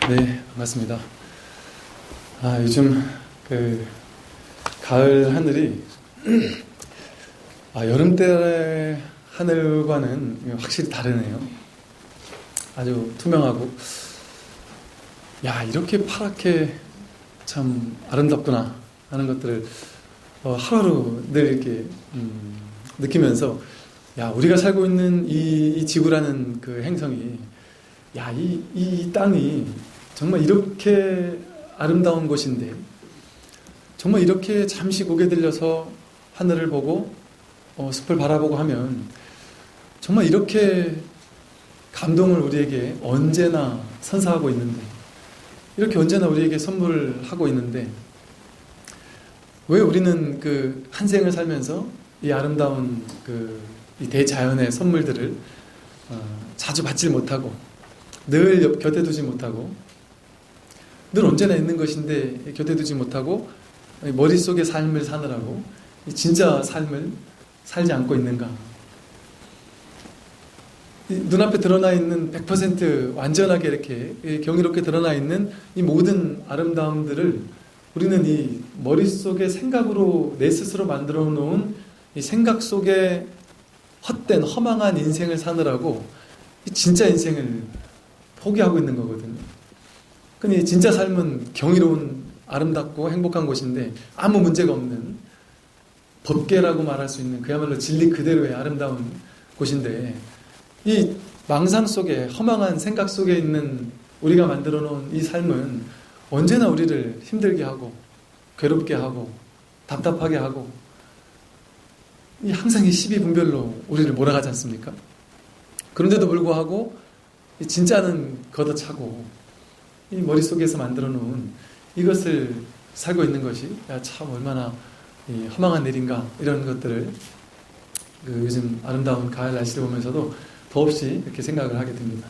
네, 반갑습니다. 요즘 가을 하늘이 여름 때 하늘과는 확실히 다르네요. 아주 투명하고, 이렇게 파랗게 참 아름답구나 하는 것들을 하루하루 늘 이렇게 느끼면서, 우리가 살고 있는 이 지구라는 그 행성이, 이 땅이 정말 이렇게 아름다운 곳인데, 정말 이렇게 잠시 고개 들려서 하늘을 보고 숲을 바라보고 하면 정말 이렇게 감동을 우리에게 언제나 선사하고 있는데, 이렇게 언제나 우리에게 선물하고 있는데, 왜 우리는 그 한 생을 살면서 이 아름다운 이 대자연의 선물들을 자주 받질 못하고, 늘 곁에 두지 못하고, 늘 언제나 있는 것인데 곁에 두지 못하고 머릿속의 삶을 사느라고 진짜 삶을 살지 않고 있는가? 눈앞에 드러나 있는 100% 완전하게 이렇게 경이롭게 드러나 있는 이 모든 아름다움들을 우리는 이 머릿속의 생각으로 내 스스로 만들어 놓은 이 생각 속에 헛된 허망한 인생을 사느라고 이 진짜 인생을 포기하고 있는 거거든요. 근데 진짜 삶은 경이로운, 아름답고 행복한 곳인데, 아무 문제가 없는 법계라고 말할 수 있는 그야말로 진리 그대로의 아름다운 곳인데, 이 망상 속에, 허망한 생각 속에 있는 우리가 만들어 놓은 이 삶은 언제나 우리를 힘들게 하고, 괴롭게 하고, 답답하게 하고, 항상 이 시비분별로 우리를 몰아가지 않습니까? 그런데도 불구하고 이 진짜는 걷어차고 이 머릿속에서 만들어 놓은 이것을 살고 있는 것이 참 얼마나 이 허망한 일인가, 이런 것들을 요즘 아름다운 가을 날씨를 보면서도 더없이 이렇게 생각을 하게 됩니다.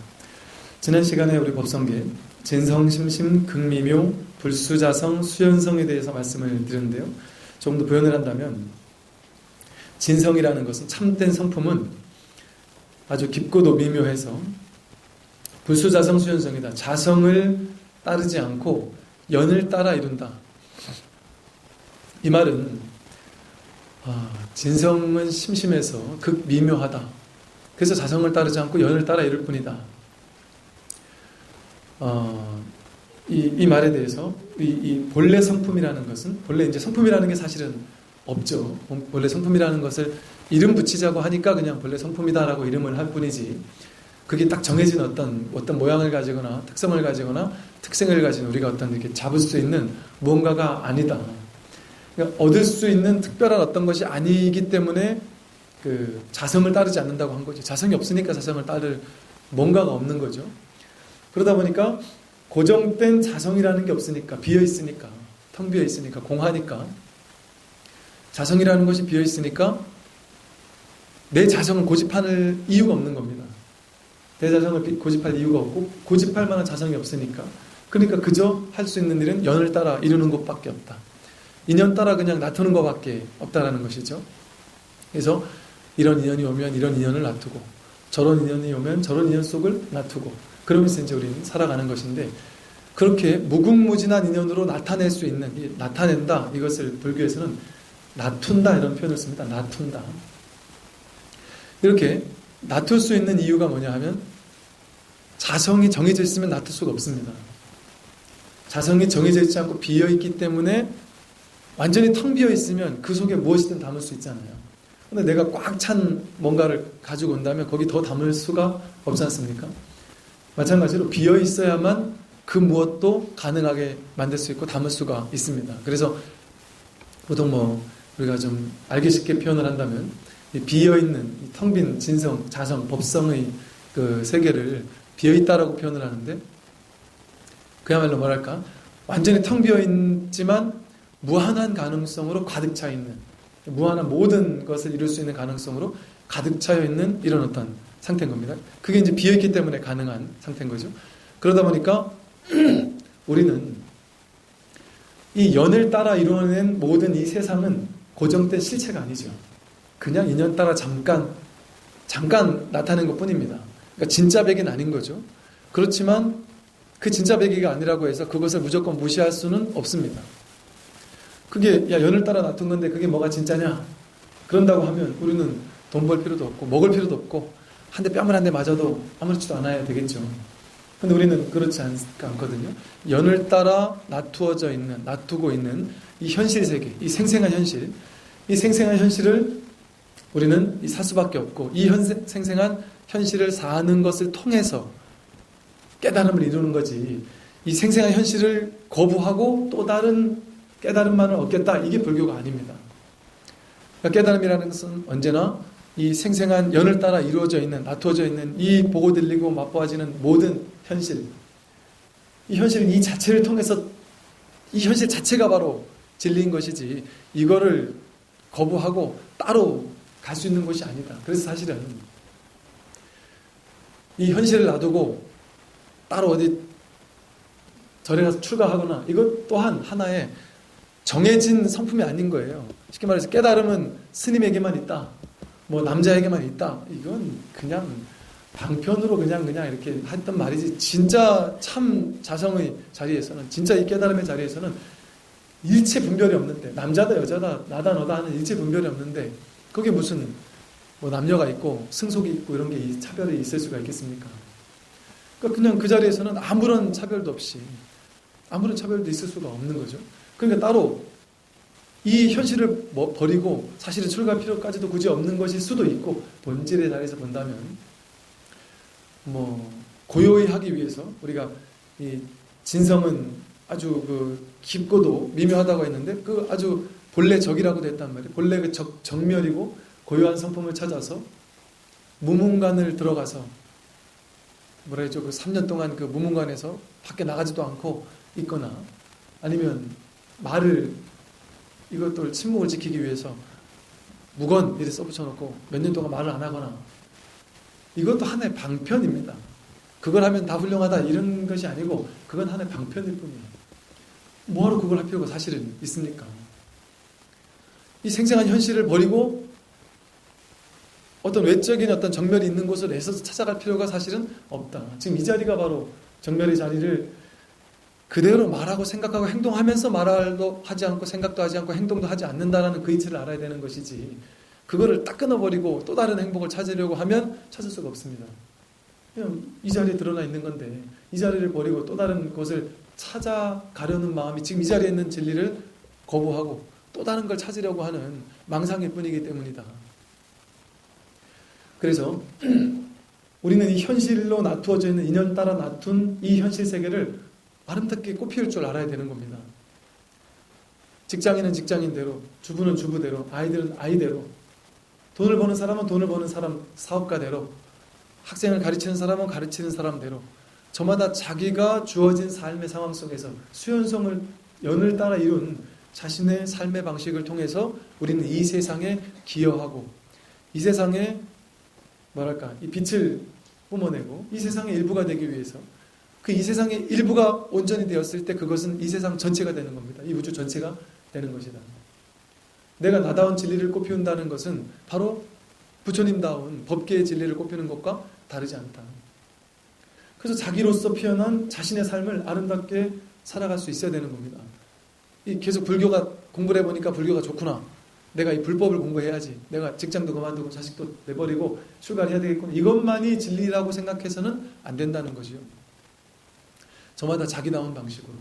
지난 시간에 우리 법성계 진성, 심심, 극미묘, 불수자성, 수연성에 대해서 말씀을 드렸는데요. 조금 더 표현을 한다면, 진성이라는 것은 참된 성품은 아주 깊고도 미묘해서 불수자성 수연성이다. 자성을 따르지 않고 연을 따라 이룬다. 이 말은 진성은 심심해서 극미묘하다. 그래서 자성을 따르지 않고 연을 따라 이룰 뿐이다. 이 말에 대해서 이 본래 성품이라는 것은, 본래 이제 성품이라는 게 사실은 없죠. 본래 성품이라는 것을 이름 붙이자고 하니까 그냥 본래 성품이다라고 이름을 할 뿐이지, 그게 딱 정해진 어떤 모양을 가지거나 특성을 가지거나 특성을 가진 우리가 이렇게 잡을 수 있는 무언가가 아니다. 그러니까 얻을 수 있는 특별한 어떤 것이 아니기 때문에 자성을 따르지 않는다고 한 거죠. 자성이 없으니까 자성을 따를 뭔가가 없는 거죠. 그러다 보니까 고정된 자성이라는 게 없으니까, 비어 있으니까, 텅 비어 있으니까, 공하니까, 자성이라는 것이 비어 있으니까 내 자성을 고집할 이유가 없는 겁니다. 내 자성을 고집할 이유가 없고, 고집할 만한 자성이 없으니까. 그러니까 그저 할 수 있는 일은 연을 따라 이루는 것밖에 없다. 인연 따라 그냥 놔두는 것밖에 없다라는 것이죠. 그래서 이런 인연이 오면 이런 인연을 놔두고, 저런 인연이 오면 저런 인연 속을 놔두고, 그러면서 이제 우리는 살아가는 것인데, 그렇게 무궁무진한 인연으로 나타낼 수 있는, 나타낸다, 이것을 불교에서는 놔둔다, 이런 표현을 씁니다. 놔둔다. 이렇게 놔둘 수 있는 이유가 뭐냐 하면, 자성이 정해져 있으면 놔둘 수가 없습니다. 자성이 정해져 있지 않고 비어있기 때문에, 완전히 텅 비어있으면 그 속에 무엇이든 담을 수 있잖아요. 근데 내가 꽉 찬 뭔가를 가지고 온다면 거기 더 담을 수가 없지 않습니까? 마찬가지로 비어있어야만 그 무엇도 가능하게 만들 수 있고 담을 수가 있습니다. 그래서 보통 우리가 좀 알기 쉽게 표현을 한다면, 이 비어있는, 텅 빈 진성, 자성, 법성의 그 세계를 비어있다라고 표현을 하는데, 그야말로 뭐랄까, 완전히 텅 비어있지만 무한한 가능성으로 가득 차 있는, 무한한 모든 것을 이룰 수 있는 가능성으로 가득 차여 있는 이런 어떤 상태인 겁니다. 그게 이제 비어있기 때문에 가능한 상태인 거죠. 그러다 보니까 우리는 이 연을 따라 이루어낸 모든 이 세상은 고정된 실체가 아니죠. 그냥 인연 따라 잠깐 나타낸 것 뿐입니다. 그러니까 진짜 백은 아닌 거죠. 그렇지만 그 진짜 배기가 아니라고 해서 그것을 무조건 무시할 수는 없습니다. 그게 연을 따라 놔둔 건데 그게 뭐가 진짜냐? 그런다고 하면 우리는 돈 벌 필요도 없고 먹을 필요도 없고 한 대 뺨을 한 대 맞아도 아무렇지도 않아야 되겠죠. 근데 우리는 그렇지 않거든요. 연을 따라 놔두고 있는 이 현실 세계, 이 생생한 현실, 이 생생한 현실을 우리는 살 수밖에 없고 이 생생한 현실을 사는 것을 통해서 깨달음을 이루는 거지. 이 생생한 현실을 거부하고 또 다른 깨달음만을 얻겠다. 이게 불교가 아닙니다. 그러니까 깨달음이라는 것은 언제나 이 생생한 연을 따라 이루어져 있는, 놔두어져 있는 이 보고 들리고 맛보아지는 모든 현실, 이 현실 이 자체를 통해서 이 현실 자체가 바로 진리인 것이지 이거를 거부하고 따로 갈 수 있는 것이 아니다. 그래서 사실은 이 현실을 놔두고 따로 어디 절에 가서 출가하거나 이것 또한 하나의 정해진 성품이 아닌 거예요. 쉽게 말해서 깨달음은 스님에게만 있다. 뭐 남자에게만 있다. 이건 그냥 방편으로 그냥 이렇게 했던 말이지. 진짜 참 자성의 자리에서는, 진짜 이 깨달음의 자리에서는 일체 분별이 없는데, 남자다 여자다 나다 너다 하는 일체 분별이 없는데 거기에 무슨 뭐 남녀가 있고 승속이 있고 이런 게 이 차별이 있을 수가 있겠습니까? 그러니까 그냥 그 자리에서는 아무런 차별도 없이 아무런 차별도 있을 수가 없는 거죠. 그러니까 따로 이 현실을 버리고 사실은 출가할 필요까지도 굳이 없는 것일 수도 있고, 본질의 자리에서 본다면 뭐 고요히 하기 위해서 우리가 이 진성은 아주 그 깊고도 미묘하다고 했는데 그 아주 본래 적이라고도 했단 말이에요. 본래 그 정멸이고 고요한 성품을 찾아서 무문관을 들어가서 뭐라 했죠? 그 3년 동안 그 무문관에서 밖에 나가지도 않고 있거나, 아니면 말을 이것들 침묵을 지키기 위해서 무건 이렇게 써붙여놓고 몇 년 동안 말을 안 하거나, 이것도 하나의 방편입니다. 그걸 하면 다 훌륭하다 이런 것이 아니고 그건 하나의 방편일 뿐이에요. 뭐하러 그걸 할 필요가 사실은 있습니까? 이 생생한 현실을 버리고 어떤 외적인 어떤 정멸이 있는 곳을 애써서 찾아갈 필요가 사실은 없다. 지금 이 자리가 바로 정멸의 자리를 그대로 말하고 생각하고 행동하면서 말도 하지 않고 생각도 하지 않고 행동도 하지 않는다라는 그 이치를 알아야 되는 것이지, 그거를 딱 끊어버리고 또 다른 행복을 찾으려고 하면 찾을 수가 없습니다. 그냥 이 자리에 드러나 있는 건데 이 자리를 버리고 또 다른 곳을 찾아가려는 마음이 지금 이 자리에 있는 진리를 거부하고 또 다른 걸 찾으려고 하는 망상일 뿐이기 때문이다. 그래서 우리는 이 현실로 놔두어져 있는 인연 따라 놔둔 이 현실 세계를 아름답게 꽃피울 줄 알아야 되는 겁니다. 직장인은 직장인대로, 주부는 주부대로, 아이들은 아이대로, 돈을 버는 사람은 돈을 버는 사람 사업가대로, 학생을 가르치는 사람은 가르치는 사람대로, 저마다 자기가 주어진 삶의 상황 속에서 수연성을 연을 따라 이룬 자신의 삶의 방식을 통해서 우리는 이 세상에 기여하고 이 세상에 뭐랄까 이 빛을 뿜어내고 이 세상의 일부가 되기 위해서, 그 이 세상의 일부가 온전히 되었을 때 그것은 이 세상 전체가 되는 겁니다. 이 우주 전체가 되는 것이다. 내가 나다운 진리를 꽃피운다는 것은 바로 부처님다운 법계의 진리를 꽃피우는 것과 다르지 않다. 그래서 자기로서 피어난 자신의 삶을 아름답게 살아갈 수 있어야 되는 겁니다. 계속 불교가 공부를 해보니까 불교가 좋구나. 내가 이 불법을 공부해야지. 내가 직장도 그만두고 자식도 내버리고 출가를 해야 되겠구나. 이것만이 진리라고 생각해서는 안 된다는 것이요. 저마다 자기다운 방식으로.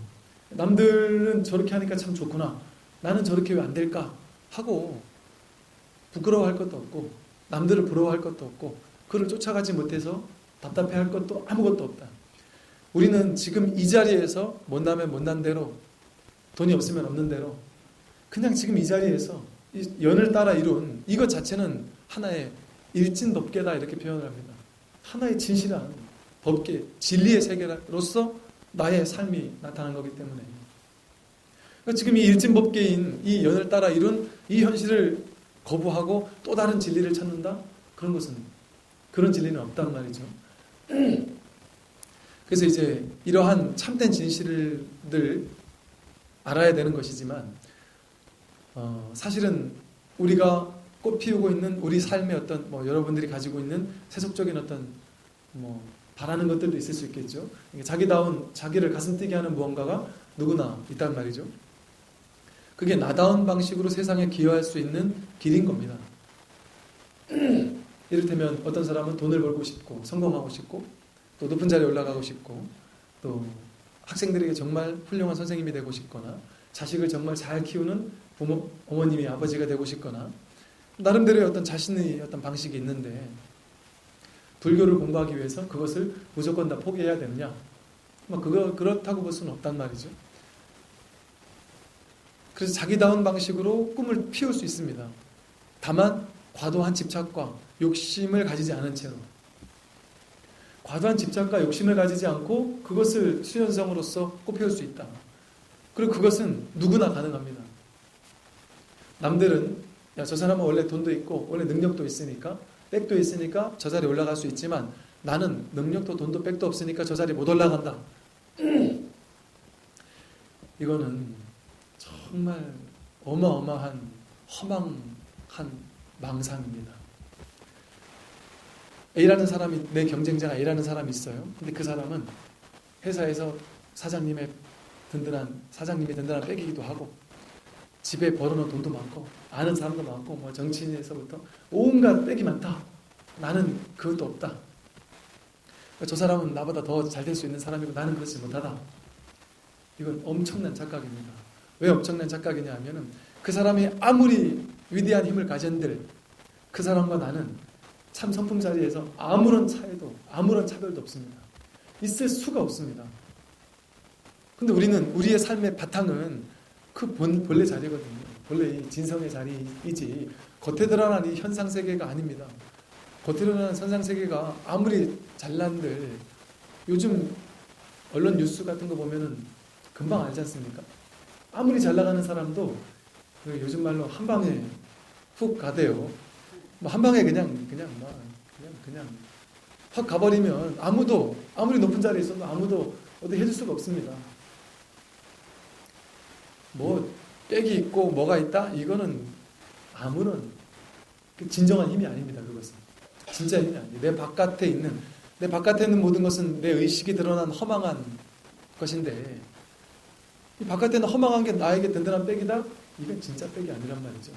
남들은 저렇게 하니까 참 좋구나. 나는 저렇게 왜 안 될까? 하고 부끄러워할 것도 없고 남들을 부러워할 것도 없고 그를 쫓아가지 못해서 답답해할 것도 아무것도 없다. 우리는 지금 이 자리에서 못나면 못난 대로, 돈이 없으면 없는 대로, 그냥 지금 이 자리에서 이 연을 따라 이룬 이것 자체는 하나의 일진법계다 이렇게 표현을 합니다. 하나의 진실한 법계, 진리의 세계로서 나의 삶이 나타난 거기 때문에, 그러니까 지금 이 일진법계인 이 연을 따라 이룬 이 현실을 거부하고 또 다른 진리를 찾는다? 그런 것은, 그런 진리는 없단 말이죠. 그래서 이제 이러한 참된 진실을 알아야 되는 것이지만, 사실은 우리가 꽃피우고 있는 우리 삶의 어떤 여러분들이 가지고 있는 세속적인 어떤 바라는 것들도 있을 수 있겠죠. 자기다운, 자기를 가슴 뛰게 하는 무언가가 누구나 있단 말이죠. 그게 나다운 방식으로 세상에 기여할 수 있는 길인 겁니다. 이를테면 어떤 사람은 돈을 벌고 싶고 성공하고 싶고 또 높은 자리에 올라가고 싶고 또 학생들에게 정말 훌륭한 선생님이 되고 싶거나 자식을 정말 잘 키우는 부모, 어머님이 아버지가 되고 싶거나 나름대로의 어떤 자신의 어떤 방식이 있는데 불교를 공부하기 위해서 그것을 무조건 다 포기해야 되느냐? 그렇다고 볼 수는 없단 말이죠. 그래서 자기다운 방식으로 꿈을 피울 수 있습니다. 다만 과도한 집착과 욕심을 가지지 않은 채로 과도한 집착과 욕심을 가지지 않고 그것을 수연성으로서 꽃피울 수 있다. 그리고 그것은 누구나 가능합니다. 남들은 야, 저 사람은 원래 돈도 있고 원래 능력도 있으니까 백도 있으니까 저 자리에 올라갈 수 있지만 나는 능력도 돈도 백도 없으니까 저 자리에 못 올라간다. 이거는 정말 어마어마한 허망한 망상입니다. A라는 사람이, 내 경쟁자가 A라는 사람이 있어요. 근데 그 사람은 회사에서 사장님이 든든한 백이기도 하고 집에 벌어놓은 돈도 많고 아는 사람도 많고 뭐 정치인에서부터 온갖 백이 많다. 나는 그것도 없다. 저 사람은 나보다 더 잘 될 수 있는 사람이고 나는 그렇지 못하다. 이건 엄청난 착각입니다. 왜 엄청난 착각이냐 하면은 그 사람이 아무리 위대한 힘을 가진들 그 사람과 나는 참 성품 자리에서 아무런 차이도 아무런 차별도 없습니다. 있을 수가 없습니다. 근데 우리는 우리의 삶의 바탕은 그 본래 자리거든요. 본래 이 진성의 자리이지 겉에 드러난 이 현상세계가 아닙니다. 겉에 드러난 현상세계가 아무리 잘난들 요즘 언론 뉴스 같은 거 보면은 금방 알지 않습니까? 아무리 잘 나가는 사람도 요즘 말로 한 방에 훅 가대요. 뭐 한 방에 그냥 확 가버리면 아무리 높은 자리에 있어도 아무도 어디 해줄 수가 없습니다. 뭐 백이 있고 뭐가 있다? 이거는 아무런 진정한 힘이 아닙니다. 그것은 진짜 힘이 아니에요. 내 바깥에 있는 모든 것은 내 의식이 드러난 허망한 것인데 이 바깥에 있는 허망한 게 나에게 든든한 백이다? 이건 진짜 백이 아니란 말이죠.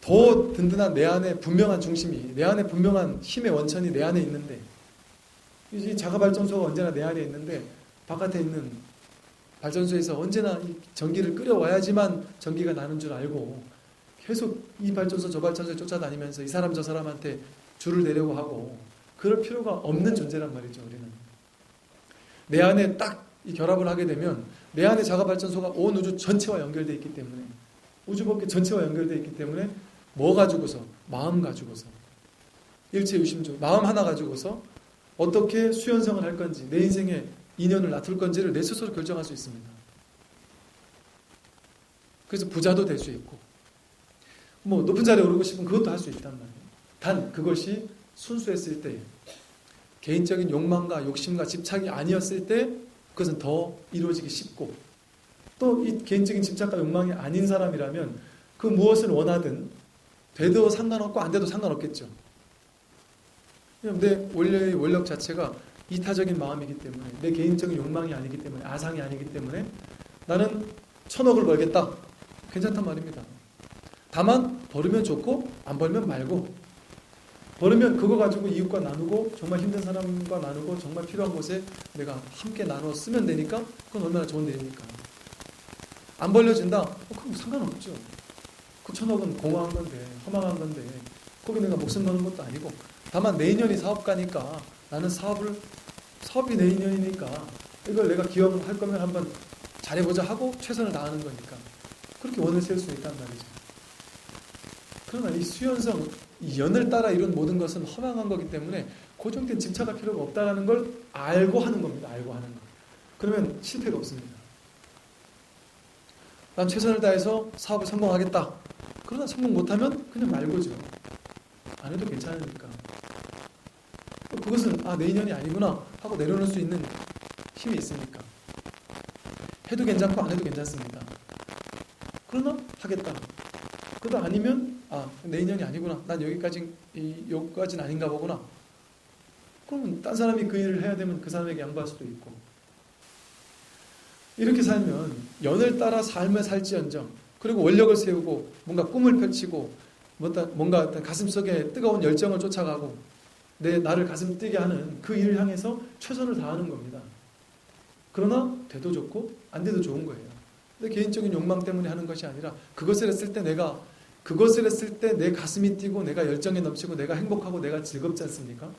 더 든든한 내 안에 분명한 중심이, 내 안에 분명한 힘의 원천이 내 안에 있는데 이 자가발전소가 언제나 내 안에 있는데 바깥에 있는 발전소에서 언제나 이 전기를 끓여와야지만 전기가 나는 줄 알고 계속 이 발전소 저 발전소에 쫓아다니면서 이 사람 저 사람한테 줄을 내려고 하고 그럴 필요가 없는 존재란 말이죠. 우리는 내 안에 딱 이 결합을 하게 되면 내 안에 자가발전소가 온 우주 전체와 연결되어 있기 때문에 우주법계 전체와 연결되어 있기 때문에 뭐 가지고서? 마음 가지고서 일체유심조 마음 하나 가지고서 어떻게 수연성을 할 건지 내 인생의 인연을 놔둘 건지를 내 스스로 결정할 수 있습니다. 그래서 부자도 될 수 있고 뭐 높은 자리에 오르고 싶으면 그것도 할 수 있단 말이에요. 단 그것이 순수했을 때 개인적인 욕망과 욕심과 집착이 아니었을 때 그것은 더 이루어지기 쉽고 또 이 개인적인 집착과 욕망이 아닌 사람이라면 그 무엇을 원하든 돼도 상관없고 안 돼도 상관없겠죠. 내 원래의 원력 자체가 이타적인 마음이기 때문에 내 개인적인 욕망이 아니기 때문에 아상이 아니기 때문에 나는 1000억을 벌겠다. 괜찮단 말입니다. 다만 벌으면 좋고 안 벌면 말고 벌으면 그거 가지고 이웃과 나누고 정말 힘든 사람과 나누고 정말 필요한 곳에 내가 함께 나눠 쓰면 되니까 그건 얼마나 좋은 일입니까? 안 벌려진다? 그럼 상관없죠. 그 1000억은 공허한 건데 허망한 건데 거기 내가 목숨 거는 것도 아니고 다만 내 인연이 사업가니까 나는 사업이 내 인연이니까 이걸 내가 기여할 거면 한번 잘해보자 하고 최선을 다하는 거니까 그렇게 원을 세울 수 있단 말이죠. 그러나 이 수연성, 이 연을 따라 이룬 모든 것은 허망한 거기 때문에 고정된 집착할 필요가 없다는 걸 알고 하는 겁니다. 알고 하는 거. 그러면 실패가 없습니다. 난 최선을 다해서 사업을 성공하겠다. 그러나 성공 못하면 그냥 말고죠. 안 해도 괜찮으니까. 그것은 내 인연이 아니구나 하고 내려놓을 수 있는 힘이 있으니까. 해도 괜찮고 안 해도 괜찮습니다. 그러나 하겠다. 그러다 아니면 내 인연이 아니구나. 난 여기까지는 아닌가 보구나. 그러면 딴 사람이 그 일을 해야 되면 그 사람에게 양보할 수도 있고. 이렇게 살면 연을 따라 삶을 살지언정, 그리고 원력을 세우고 뭔가 꿈을 펼치고 뭔가 가슴속에 뜨거운 열정을 쫓아가고 나를 가슴 뛰게 하는 그 일을 향해서 최선을 다하는 겁니다. 그러나 돼도 좋고 안 돼도 좋은 거예요. 내 개인적인 욕망 때문에 하는 것이 아니라 그것을 했을 때 내 가슴이 뛰고 내가 열정에 넘치고 내가 행복하고 내가 즐겁지 않습니까?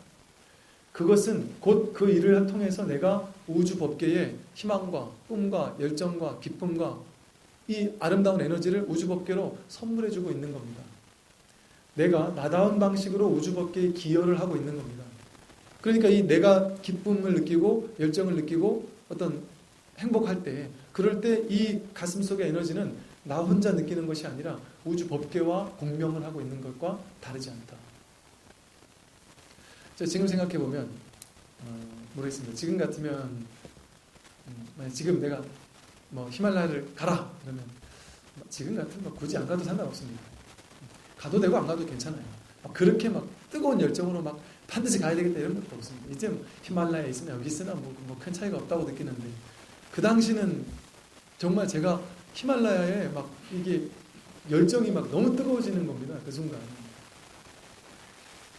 그것은 곧 그 일을 통해서 내가 우주 법계에 희망과 꿈과 열정과 기쁨과 이 아름다운 에너지를 우주 법계로 선물해주고 있는 겁니다. 내가 나다운 방식으로 우주 법계에 기여를 하고 있는 겁니다. 그러니까 이 내가 기쁨을 느끼고 열정을 느끼고 어떤 행복할 때, 그럴 때 이 가슴 속의 에너지는 나 혼자 느끼는 것이 아니라 우주 법계와 공명을 하고 있는 것과 다르지 않다. 지금 생각해보면 모르겠습니다. 지금 같으면 지금 내가 히말라야를 가라 그러면 지금 같으면 굳이 안 가도 상관없습니다. 가도 되고 안 가도 괜찮아요. 그렇게 뜨거운 열정으로 반드시 가야 되겠다 이런 것도 없습니다. 이제 히말라야에 있으면 여기 있으나 큰 차이가 없다고 느끼는데, 그 당시는 정말 제가 히말라야에 이게 열정이 너무 뜨거워지는 겁니다. 그 순간.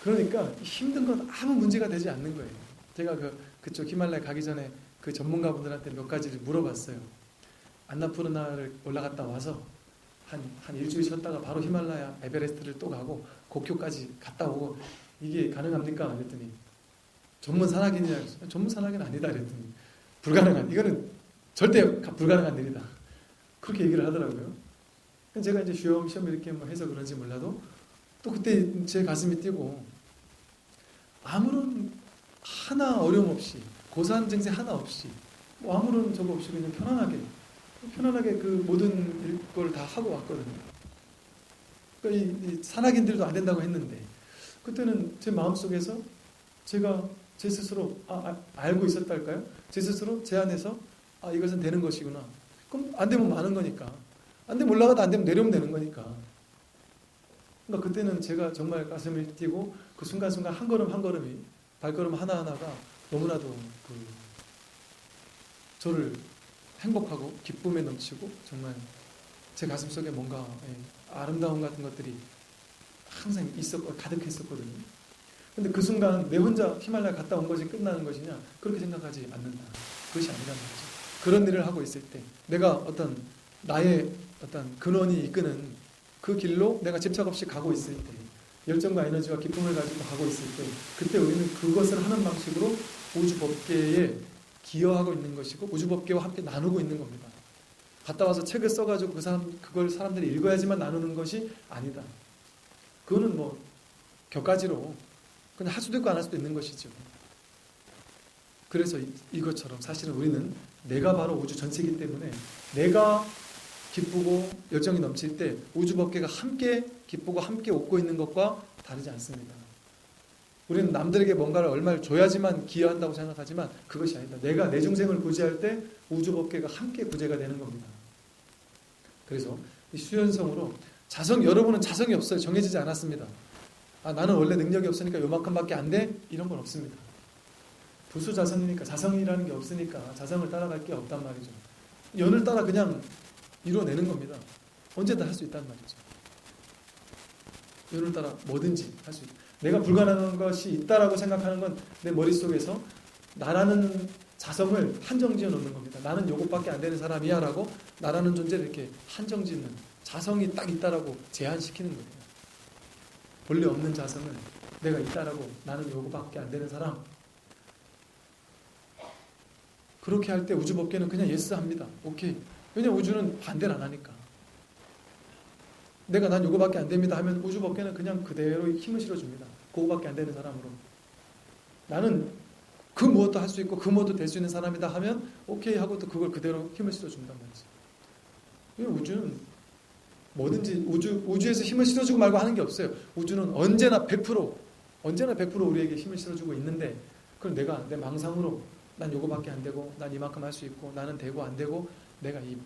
그러니까 힘든 건 아무 문제가 되지 않는 거예요. 제가 그쪽 히말라야 가기 전에 그 전문가분들한테 몇 가지를 물어봤어요. 안나푸르나를 올라갔다 와서 한 일주일 쉬었다가 바로 히말라야 에베레스트를 또 가고 고쿄까지 갔다 오고 이게 가능합니까? 그랬더니 전문 산악인이냐? 전문 산악인 아니다 그랬더니 불가능한, 이거는 절대 불가능한 일이다. 그렇게 얘기를 하더라고요. 제가 이제 쉬엄쉬엄 이렇게 해서 그런지 몰라도 또 그때 제 가슴이 뛰고 아무런 하나 어려움 없이, 고산 증세 하나 없이, 아무런 저거 없이 그냥 편안하게 그 모든 걸 다 하고 왔거든요. 그러니까 이 산악인들도 안 된다고 했는데, 그때는 제 마음속에서 제가 제 스스로 알고 있었달까요? 제 스스로 제 안에서 이것은 되는 것이구나. 그럼 안 되면 많은 거니까. 안 되면 올라가도 안 되면 내려오면 되는 거니까. 그러니까 그때는 제가 정말 가슴이 뛰고 그 순간순간 한 걸음 한 걸음이, 발걸음 하나하나가 너무나도 저를 행복하고 기쁨에 넘치고 정말 제 가슴 속에 뭔가 아름다움 같은 것들이 항상 가득했었거든요. 근데 그 순간 내 혼자 히말라야 갔다 온 것이 끝나는 것이냐? 그렇게 생각하지 않는다. 그것이 아니라는 거죠. 그런 일을 하고 있을 때, 내가 나의 근원이 이끄는 그 길로 내가 집착 없이 가고 있을 때, 열정과 에너지와 기쁨을 가지고 가고 있을 때, 그때 우리는 그것을 하는 방식으로 우주 법계에 기여하고 있는 것이고 우주 법계와 함께 나누고 있는 겁니다. 갔다 와서 책을 써가지고 그걸 사람들이 읽어야지만 나누는 것이 아니다. 그거는 격가지로 그냥 할 수도 있고 안 할 수도 있는 것이죠. 그래서 이것처럼 사실은 우리는 내가 바로 우주 전체이기 때문에 내가 기쁘고 열정이 넘칠 때 우주 법계가 함께 기쁘고 함께 웃고 있는 것과 다르지 않습니다. 우리는 남들에게 뭔가를 얼마를 줘야지만 기여한다고 생각하지만 그것이 아니다. 내가 내 중생을 구제할 때 우주 법계가 함께 구제가 되는 겁니다. 그래서 이 수연성으로 여러분은 자성이 없어요. 정해지지 않았습니다. 나는 원래 능력이 없으니까 요만큼밖에 안 돼? 이런 건 없습니다. 부수자성이니까, 자성이라는 게 없으니까 자성을 따라갈 게 없단 말이죠. 연을 따라 그냥 이루어내는 겁니다. 언제든 할 수 있단 말이죠. 연을 따라 뭐든지 할 수 있다. 내가 불가능한 것이 있다라고 생각하는 건 내 머릿속에서 나라는 자성을 한정지어 놓는 겁니다. 나는 요것밖에 안 되는 사람이야 라고 나라는 존재를 이렇게 한정짓는, 자성이 딱 있다라고 제한시키는 거예요. 본래 없는 자성을 내가 있다라고, 나는 요것밖에 안 되는 사람. 그렇게 할 때 우주법계는 그냥 예스 합니다. 오케이. 왜냐면 우주는 반대를 안 하니까. 난 요거밖에 안 됩니다 하면 우주법계는 그냥 그대로 힘을 실어줍니다. 그거밖에 안 되는 사람으로. 나는 그 무엇도 할 수 있고 그 무엇도 될 수 있는 사람이다 하면 오케이 하고 또 그걸 그대로 힘을 실어준단 말이죠. 우주는 뭐든지 우주에서 힘을 실어주고 말고 하는 게 없어요. 우주는 언제나 100% 우리에게 힘을 실어주고 있는데, 그럼 내가 내 망상으로 난 요거밖에 안 되고 난 이만큼 할 수 있고 나는 되고 안 되고, 내가 이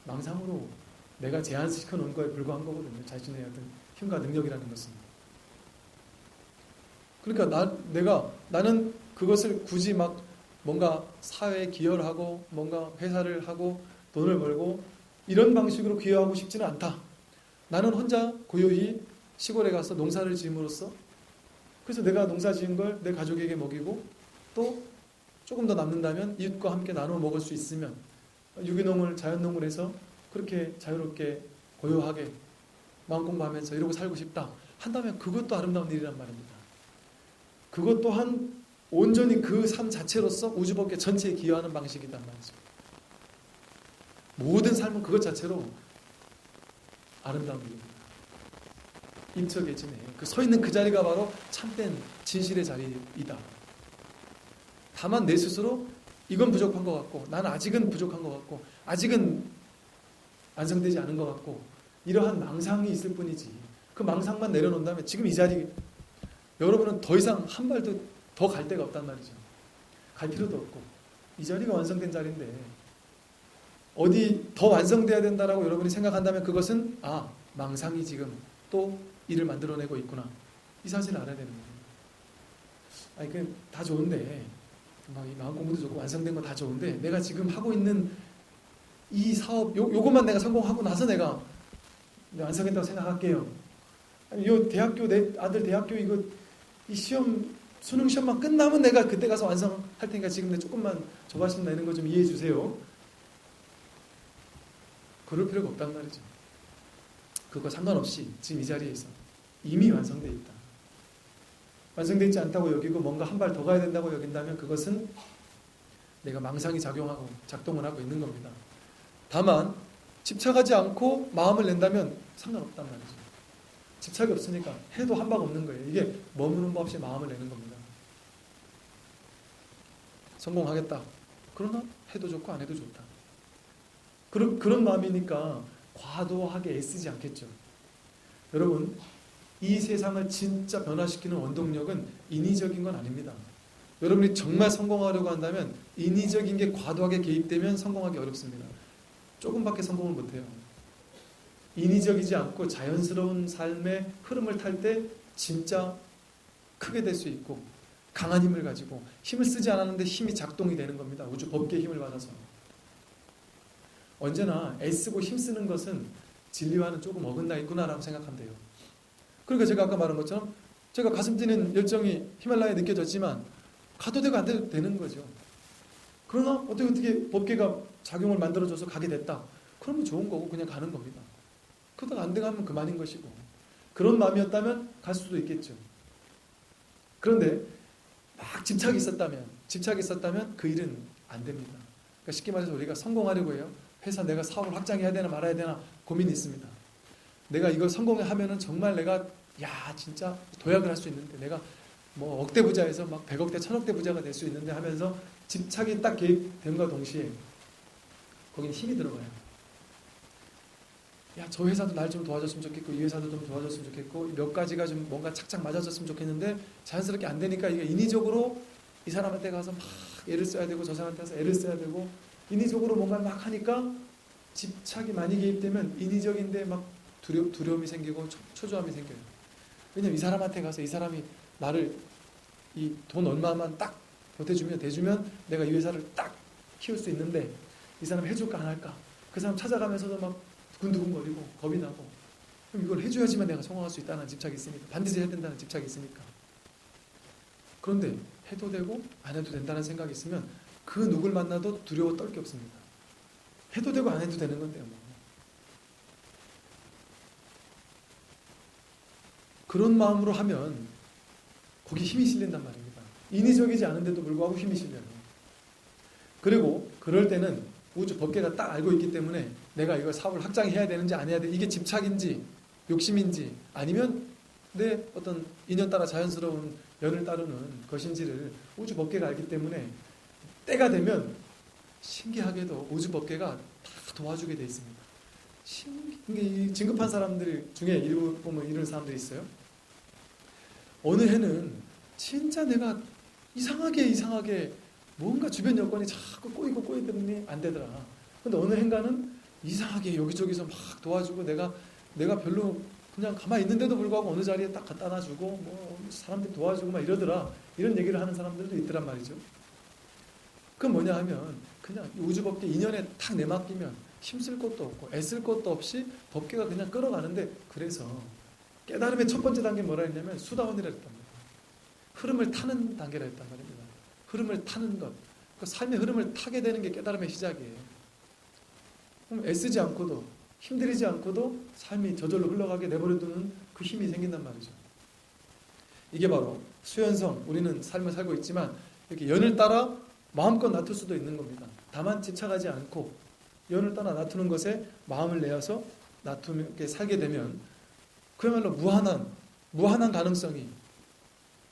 망상으로 내가 제한시켜 놓은 거에 불과한 거거든요. 자신의 어떤 힘과 능력이라는 것은. 그러니까 내가 나는 그것을 굳이 막 뭔가 사회에 기여를 하고 뭔가 회사를 하고 돈을 벌고 이런 방식으로 기여하고 싶지는 않다. 나는 혼자 고요히 시골에 가서 농사를 지음으로써 그래서 내가 농사 지은 걸 내 가족에게 먹이고 또 조금 더 남는다면 이웃과 함께 나눠 먹을 수 있으면 유기농을 자연농을 해서 그렇게 자유롭게 고요하게 마음 공부하면서 이러고 살고 싶다 한다면 그것도 아름다운 일이란 말입니다. 그것 또한 온전히 그 삶 자체로서 우주법계 전체에 기여하는 방식이란 말이죠. 모든 삶은 그것 자체로 아름다운 일입니다. 임척해지네. 그 서 있는 그 자리가 바로 참된 진실의 자리이다. 다만 내 스스로 이건 부족한 것 같고 나는 아직은 부족한 것 같고 아직은 완성되지 않은 것 같고 이러한 망상이 있을 뿐이지 그 망상만 내려놓는다면 지금 이 자리 여러분은 더 이상 한 발도 더 갈 데가 없단 말이죠. 갈 필요도 없고 이 자리가 완성된 자리인데 어디 더 완성돼야 된다라고 여러분이 생각한다면 그것은 망상이 지금 또 일을 만들어내고 있구나 이 사실을 알아야 되는 거예요. 그 다 좋은데 막 이 마음 공부도 좋고 완성된 거 다 좋은데 내가 지금 하고 있는 이 사업 요것만 내가 성공하고 나서 내가 완성했다고 생각할게요. 아니 요 대학교 내 아들 대학교 이거 이 시험 수능 시험만 끝나면 내가 그때 가서 완성할 테니까 지금 내 조금만 조바심 내는 거 좀 이해해 주세요. 그럴 필요가 없단 말이죠. 그거 상관없이 지금 이 자리에서 이미 완성되어 있다. 완성되어 있지 않다고 여기고 뭔가 한 발 더 가야 된다고 여긴다면 그것은 내가 망상이 작용하고 작동을 하고 있는 겁니다. 다만 집착하지 않고 마음을 낸다면 상관없단 말이죠. 집착이 없으니까 해도 한 방 없는 거예요. 이게 머무는 법 없이 마음을 내는 겁니다. 성공하겠다. 그러나 해도 좋고 안 해도 좋다. 그런 마음이니까 과도하게 애쓰지 않겠죠. 여러분 이 세상을 진짜 변화시키는 원동력은 인위적인 건 아닙니다. 여러분이 정말 성공하려고 한다면 인위적인 게 과도하게 개입되면 성공하기 어렵습니다. 조금밖에 성공을 못해요. 인위적이지 않고 자연스러운 삶의 흐름을 탈 때 진짜 크게 될 수 있고 강한 힘을 가지고 힘을 쓰지 않았는데 힘이 작동이 되는 겁니다. 우주 법계의 힘을 받아서. 언제나 애쓰고 힘쓰는 것은 진리와는 조금 어긋나 있구나라고 생각하면 돼요. 그러니까 제가 아까 말한 것처럼 제가 가슴 뛰는 열정이 히말라야에 느껴졌지만 가도 되고 안 돼도 되는 거죠. 그러나 어떻게 법계가 작용을 만들어줘서 가게 됐다. 그러면 좋은 거고 그냥 가는 겁니다. 그러다가 안 되고 하면 그만인 것이고 그런 마음이었다면 갈 수도 있겠죠. 그런데 막 집착이 있었다면 그 일은 안 됩니다. 그러니까 쉽게 말해서 우리가 성공하려고 해요. 회사 내가 사업을 확장해야 되나 말아야 되나 고민이 있습니다. 내가 이걸 성공하면은 정말 내가 진짜 도약을 할 수 있는데 내가 뭐 억대 부자에서 막 100억대 1000억대 부자가 될 수 있는데 하면서 집착이 딱 개입된과 동시에 거기는 힘이 들어가요. 저 회사도 날 좀 도와줬으면 좋겠고 이 회사도 좀 도와줬으면 좋겠고 몇 가지가 좀 뭔가 착착 맞아졌으면 좋겠는데 자연스럽게 안 되니까 이게 인위적으로 이 사람한테 가서 막 애를 써야 되고 저 사람한테 가서 애를 써야 되고 인위적으로 뭔가 막 하니까 집착이 많이 개입되면 인위적인데 막 두려움이 생기고 초조함이 생겨요. 왜냐면 이 사람한테 가서 이 사람이 나를 이 돈 얼마만 딱 대주면 내가 이 회사를 딱 키울 수 있는데 이 사람 해줄까 안 할까? 그 사람 찾아가면서도 막 두근두근거리고 겁이 나고 그럼 이걸 해줘야지만 내가 성공할 수 있다는 집착이 있으니까 반드시 해야 된다는 집착이 있으니까 그런데 해도 되고 안 해도 된다는 생각이 있으면 그 누굴 만나도 두려워 떨 게 없습니다. 해도 되고 안 해도 되는 건데요. 그런 마음으로 하면 거기 힘이 실린단 말입니다. 인위적이지 않은데도 불구하고 힘이 실려요. 그리고 그럴 때는 우주 법계가 딱 알고 있기 때문에 내가 이걸 사업을 확장해야 되는지 안 해야 돼 이게 집착인지 욕심인지 아니면 내 어떤 인연 따라 자연스러운 연을 따르는 것인지를 우주 법계가 알기 때문에 때가 되면 신기하게도 우주 법계가 다 도와주게 돼 있습니다. 진급한 사람들 중에 일부 보면 이런 사람들이 있어요. 어느 해는 진짜 내가 이상하게 뭔가 주변 여건이 자꾸 꼬이더니 안 되더라. 근데 어느 해인가는 이상하게 여기저기서 막 도와주고 내가 별로 그냥 가만히 있는데도 불구하고 어느 자리에 딱 갖다 놔주고 뭐 사람들 도와주고 막 이러더라. 이런 얘기를 하는 사람들도 있더란 말이죠. 그건 뭐냐 하면 그냥 우주법계 인연에 탁 내맡기면 힘쓸 것도 없고 애쓸 것도 없이 법계가 그냥 끌어가는데, 그래서 깨달음의 첫 번째 단계 뭐라 했냐면 수다원이라 했단 말이에요. 흐름을 타는 단계라 했단 말입니다. 흐름을 타는 것. 그 삶의 흐름을 타게 되는 게 깨달음의 시작이에요. 그럼 애쓰지 않고도 힘들이지 않고도 삶이 저절로 흘러가게 내버려두는 그 힘이 생긴단 말이죠. 이게 바로 수연성, 우리는 삶을 살고 있지만 이렇게 연을 따라 마음껏 놔둘 수도 있는 겁니다. 다만 집착하지 않고 연을 따라 놔두는 것에 마음을 내어서 놔두게 살게 되면 그야말로 무한한 가능성이,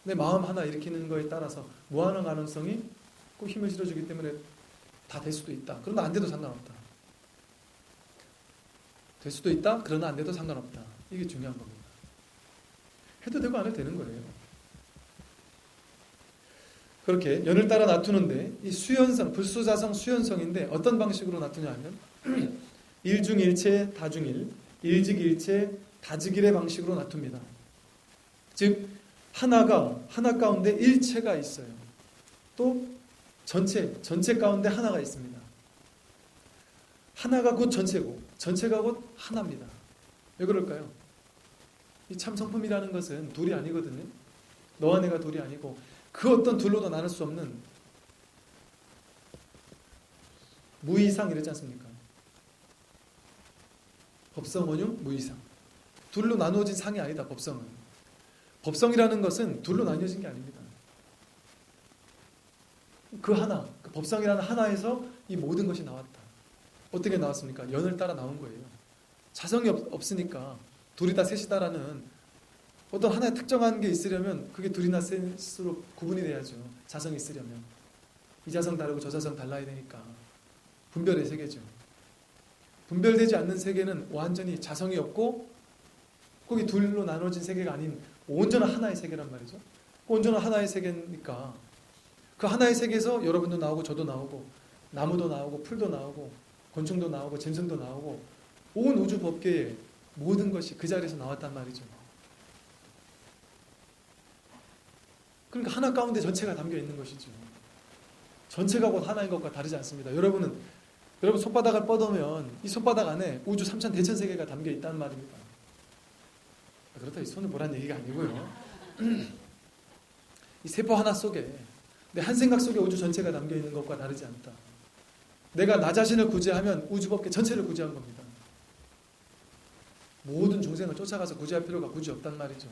내 마음 하나 일으키는 거에 따라서 무한한 가능성이 꼭 힘을 실어주기 때문에 다 될 수도 있다. 그러나 안 돼도 상관없다. 될 수도 있다. 그러나 안 돼도 상관없다. 이게 중요한 겁니다. 해도 되고 안 해도 되는 거예요. 그렇게 연을 따라 놔두는데 이 수연성, 불수자성 수연성인데 어떤 방식으로 놔두냐 하면 일중일체 다중일, 일직일체 다직일의 방식으로 놔둡니다. 즉 하나 가운데 일체가 있어요. 또 전체 가운데 하나가 있습니다. 하나가 곧 전체고 전체가 곧 하나입니다. 왜 그럴까요? 이 참 성품이라는 것은 둘이 아니거든요. 너와 내가 둘이 아니고 그 어떤 둘로도 나눌 수 없는 무이상 이러지 않습니까? 법성원용 무이상. 둘로 나누어진 상이 아니다. 법성은. 법성이라는 것은 둘로 나뉘어진 게 아닙니다. 그 하나, 그 법성이라는 하나에서 이 모든 것이 나왔다. 어떻게 나왔습니까? 연을 따라 나온 거예요. 자성이 없으니까 둘이다 셋이다라는 어떤 하나의 특정한 게 있으려면 그게 둘이나 셋으로 구분이 돼야죠. 자성이 있으려면. 이 자성 다르고 저 자성 달라야 되니까. 분별의 세계죠. 분별되지 않는 세계는 완전히 자성이 없고 거기 둘로 나눠진 세계가 아닌 온전한 하나의 세계란 말이죠. 온전한 하나의 세계니까 그 하나의 세계에서 여러분도 나오고 저도 나오고 나무도 나오고 풀도 나오고 곤충도 나오고 짐승도 나오고 온 우주 법계의 모든 것이 그 자리에서 나왔단 말이죠. 그러니까 하나 가운데 전체가 담겨 있는 것이죠. 전체가 곧 하나인 것과 다르지 않습니다. 여러분 손바닥을 뻗으면 이 손바닥 안에 우주 3천 대천세계가 담겨 있다는 말입니다. 그렇다고 이 손을 보라는 얘기가 아니고요. 이 세포 하나 속에 내 한 생각 속에 우주 전체가 담겨 있는 것과 다르지 않다. 내가 나 자신을 구제하면 우주법계 전체를 구제한 겁니다. 모든 중생을 쫓아가서 구제할 필요가 굳이 없단 말이죠.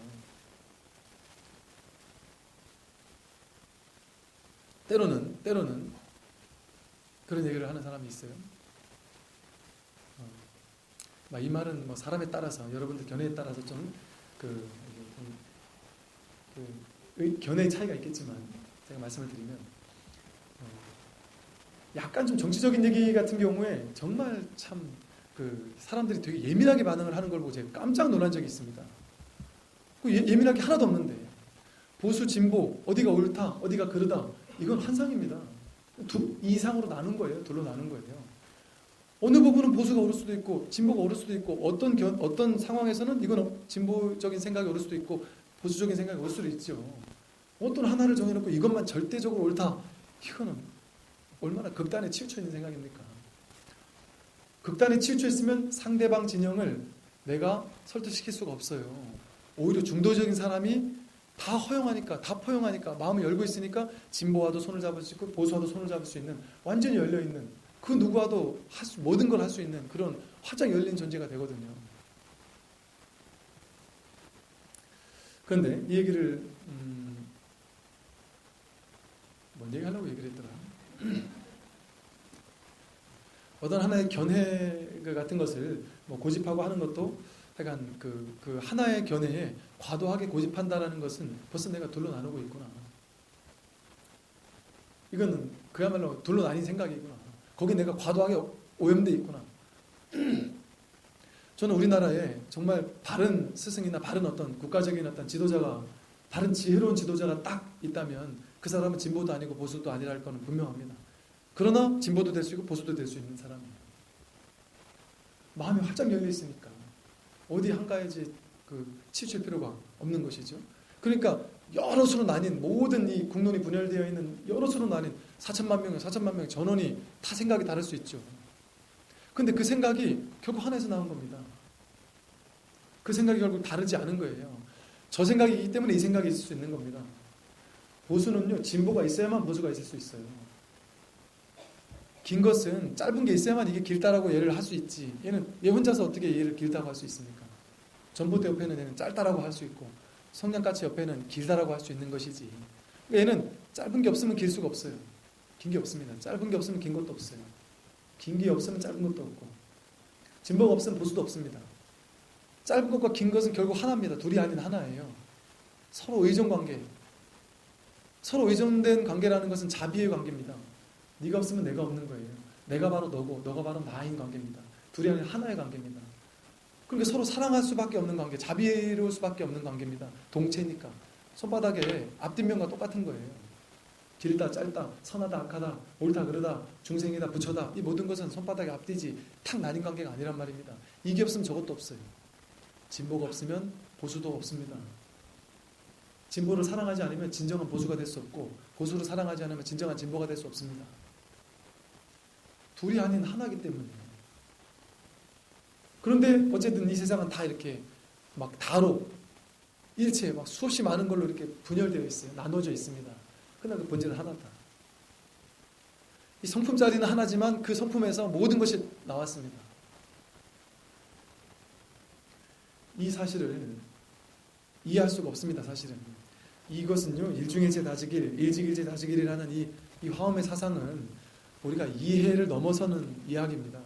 때로는 그런 얘기를 하는 사람이 있어요. 이 말은 사람에 따라서 여러분들 견해에 따라서 좀 견해의 차이가 있겠지만 제가 말씀을 드리면 약간 좀 정치적인 얘기 같은 경우에 정말 참 사람들이 되게 예민하게 반응을 하는 걸 보고 제가 깜짝 놀란 적이 있습니다. 예민할 게 하나도 없는데 보수 진보 어디가 옳다 어디가 그르다 이건 환상입니다. 이상으로 나눈 거예요. 둘로 나눈 거예요. 어느 부분은 보수가 옳을 수도 있고 진보가 옳을 수도 있고 어떤 상황에서는 이건 진보적인 생각이 옳을 수도 있고 보수적인 생각이 옳을 수도 있죠. 어떤 하나를 정해놓고 이것만 절대적으로 옳다. 이거는 얼마나 극단에 치우쳐 있는 생각입니까? 극단에 치우쳐 있으면 상대방 진영을 내가 설득시킬 수가 없어요. 오히려 중도적인 사람이 다 허용하니까, 다 포용하니까, 마음을 열고 있으니까 진보와도 손을 잡을 수 있고 보수와도 손을 잡을 수 있는 완전히 열려있는 그 누구와도 모든 걸 할 수 있는 그런 활짝 열린 존재가 되거든요. 그런데 이 얘기를 뭔 얘기 하려고 얘기를 했더라. 어떤 하나의 견해 같은 것을 고집하고 하는 것도 하여간 그 하나의 견해에 과도하게 고집한다라는 것은 벌써 내가 둘로 나누고 있구나. 이거는 그야말로 둘로 나뉜 생각이구나. 거기 내가 과도하게 오염되어 있구나. 저는 우리나라에 정말 바른 스승이나 바른 어떤 국가적인 어떤 지도자가, 바른 지혜로운 지도자가 딱 있다면 그 사람은 진보도 아니고 보수도 아니랄 거는 분명합니다. 그러나 진보도 될 수 있고 보수도 될 수 있는 사람이에요. 마음이 활짝 열려 있으니까 어디 한가해지 치우칠 필요가 없는 것이죠. 그러니까 여러 수로 나뉜 모든 이 국론이 분열되어 있는 여러 수로 나뉜 4천만 명 전원이 다 생각이 다를 수 있죠. 근데 그 생각이 결국 하나에서 나온 겁니다. 그 생각이 결국 다르지 않은 거예요. 저 생각이기 때문에 이 생각이 있을 수 있는 겁니다. 보수는요, 진보가 있어야만 보수가 있을 수 있어요. 긴 것은 짧은 게 있어야만 이게 길다라고 얘를 할 수 있지. 얘 혼자서 어떻게 얘를 길다고 할 수 있습니까? 전봇대 옆에는 얘는 짧다라고 할 수 있고, 성냥가치 옆에는 길다라고 할 수 있는 것이지. 얘는 짧은 게 없으면 길 수가 없어요. 긴 게 없습니다. 짧은 게 없으면 긴 것도 없어요. 긴 게 없으면 짧은 것도 없고, 진보가 없으면 보수도 없습니다. 짧은 것과 긴 것은 결국 하나입니다. 둘이 아닌 하나예요. 서로 의존 관계. 서로 의존된 관계라는 것은 자비의 관계입니다. 네가 없으면 내가 없는 거예요. 내가 바로 너고 너가 바로 나인 관계입니다. 둘이 아닌 하나의 관계입니다. 그러니까 서로 사랑할 수밖에 없는 관계, 자비로울 수밖에 없는 관계입니다. 동체니까. 손바닥에 앞뒷면과 똑같은 거예요. 길다, 짧다, 선하다, 악하다, 옳다, 그르다, 중생이다, 부처다. 이 모든 것은 손바닥에 앞뒤지 탁 나뉜 관계가 아니란 말입니다. 이게 없으면 저것도 없어요. 진보가 없으면 보수도 없습니다. 진보를 사랑하지 않으면 진정한 보수가 될 수 없고, 보수를 사랑하지 않으면 진정한 진보가 될 수 없습니다. 둘이 아닌 하나이기 때문에. 그런데 어쨌든 이 세상은 다 이렇게 막 다로 일체 막 수없이 많은 걸로 이렇게 분열되어 있어요. 나눠져 있습니다. 그러나 그 본질은 하나다. 이 성품자리는 하나지만 그 성품에서 모든 것이 나왔습니다. 이 사실을 이해할 수가 없습니다. 사실은 이것은요, 일중일체 다지길, 일직일체 다지길이라는 이 화엄의 사상은 우리가 이해를 넘어서는 이야기입니다.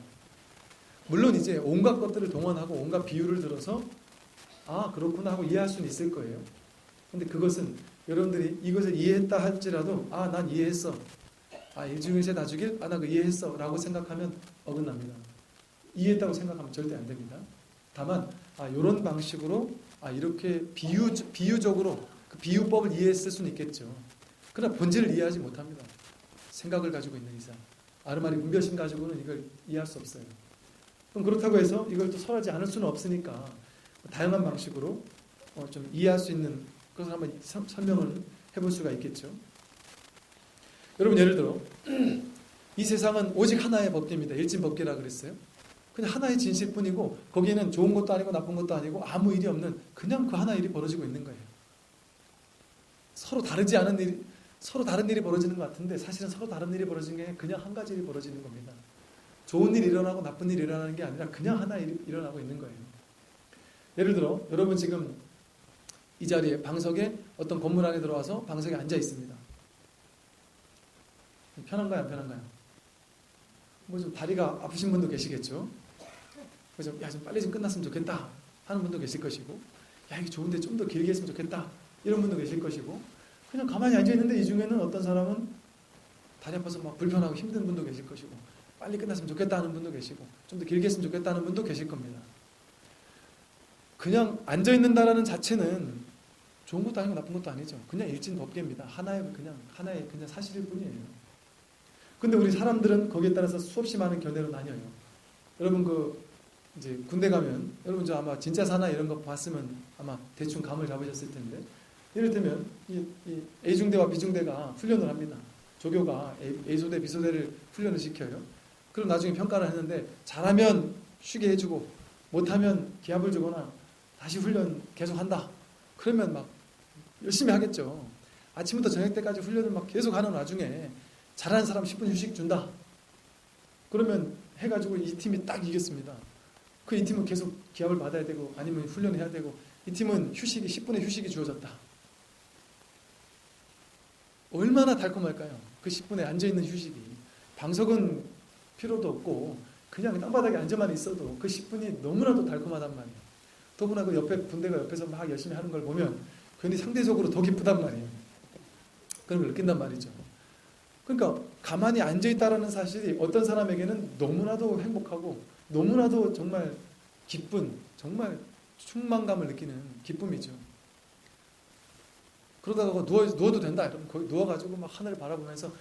물론 이제 온갖 것들을 동원하고 온갖 비유를 들어서 아 그렇구나 하고 이해할 수는 있을 거예요. 근데 그것은 여러분들이 이것을 이해했다 할지라도 아 난 이해했어, 아 일중일체 다지길, 아 나 그 이해했어 라고 생각하면 어긋납니다. 이해했다고 생각하면 절대 안 됩니다. 다만 이런 방식으로 이렇게 비유적으로 그 비유법을 이해했을 수는 있겠죠. 그러나 본질을 이해하지 못합니다. 생각을 가지고 있는 이상 아르마니 분별심 가지고는 이걸 이해할 수 없어요. 그럼 그렇다고 해서 이걸 또 설하지 않을 수는 없으니까 다양한 방식으로 좀 이해할 수 있는 것을 한번 설명을 해볼 수가 있겠죠. 여러분 예를 들어 이 세상은 오직 하나의 법계입니다. 일진법계라 그랬어요. 그냥 하나의 진실뿐이고 거기에는 좋은 것도 아니고 나쁜 것도 아니고 아무 일이 없는 그냥 그 하나 일이 벌어지고 있는 거예요. 서로 다르지 않은 일이, 서로 다른 일이 벌어지는 것 같은데 사실은 서로 다른 일이 벌어지는 게 그냥 한 가지 일이 벌어지는 겁니다. 좋은 일이 일어나고 나쁜 일이 일어나는 게 아니라 그냥 하나 일이 일어나고 있는 거예요. 예를 들어 여러분 지금 이 자리에 방석에 어떤 건물 안에 들어와서 방석에 앉아 있습니다. 편한가요? 안 편한가요? 뭐 좀 다리가 아프신 분도 계시겠죠. 그래서 야 좀 빨리 좀 끝났으면 좋겠다 하는 분도 계실 것이고, 야 이게 좋은데 좀 더 길게 했으면 좋겠다 이런 분도 계실 것이고, 그냥 가만히 앉아 있는데 이 중에는 어떤 사람은 다리 아파서 막 불편하고 힘든 분도 계실 것이고, 빨리 끝났으면 좋겠다 하는 분도 계시고, 좀 더 길게 했으면 좋겠다 하는 분도 계실 겁니다. 그냥 앉아 있는다라는 자체는 좋은 것도 아니고 나쁜 것도 아니죠. 그냥 일진법계입니다. 하나의 그냥 사실일 뿐이에요. 근데 우리 사람들은 거기에 따라서 수없이 많은 견해로 나뉘어요. 여러분 이제 군대 가면 여러분 저 아마 진짜 사나 이런 거 봤으면 아마 대충 감을 잡으셨을 텐데, 예를 들면 이 A중대와 B중대가 훈련을 합니다. 조교가 A소대, B소대를 훈련을 시켜요. 그럼 나중에 평가를 했는데 잘하면 쉬게 해주고 못하면 기합을 주거나 다시 훈련 계속 한다. 그러면 막 열심히 하겠죠. 아침부터 저녁 때까지 훈련을 막 계속 하는 와중에 잘하는 사람 10분 휴식 준다. 그러면 해가지고 이 팀이 딱 이겼습니다. 그 이 팀은 계속 기합을 받아야 되고 아니면 훈련해야 되고, 이 팀은 10분의 휴식이 주어졌다. 얼마나 달콤할까요? 그 10분에 앉아있는 휴식이. 방석은 필요도 없고 그냥 땅바닥에 앉아만 있어도 그 10분이 너무나도 달콤하단 말이에요. 더구나 그 옆에 분대가 옆에서 막 열심히 하는 걸 보면 괜히 상대적으로 더 기쁘단 말이에요. 그런 걸 느낀단 말이죠. 그러니까 가만히 앉아있다라는 사실이 어떤 사람에게는 너무나도 행복하고 너무나도 정말 기쁜, 정말 충만감을 느끼는 기쁨이죠. 그러다가 누워도 된다 이러면 거기 누워가지고 막 하늘을 바라보면서,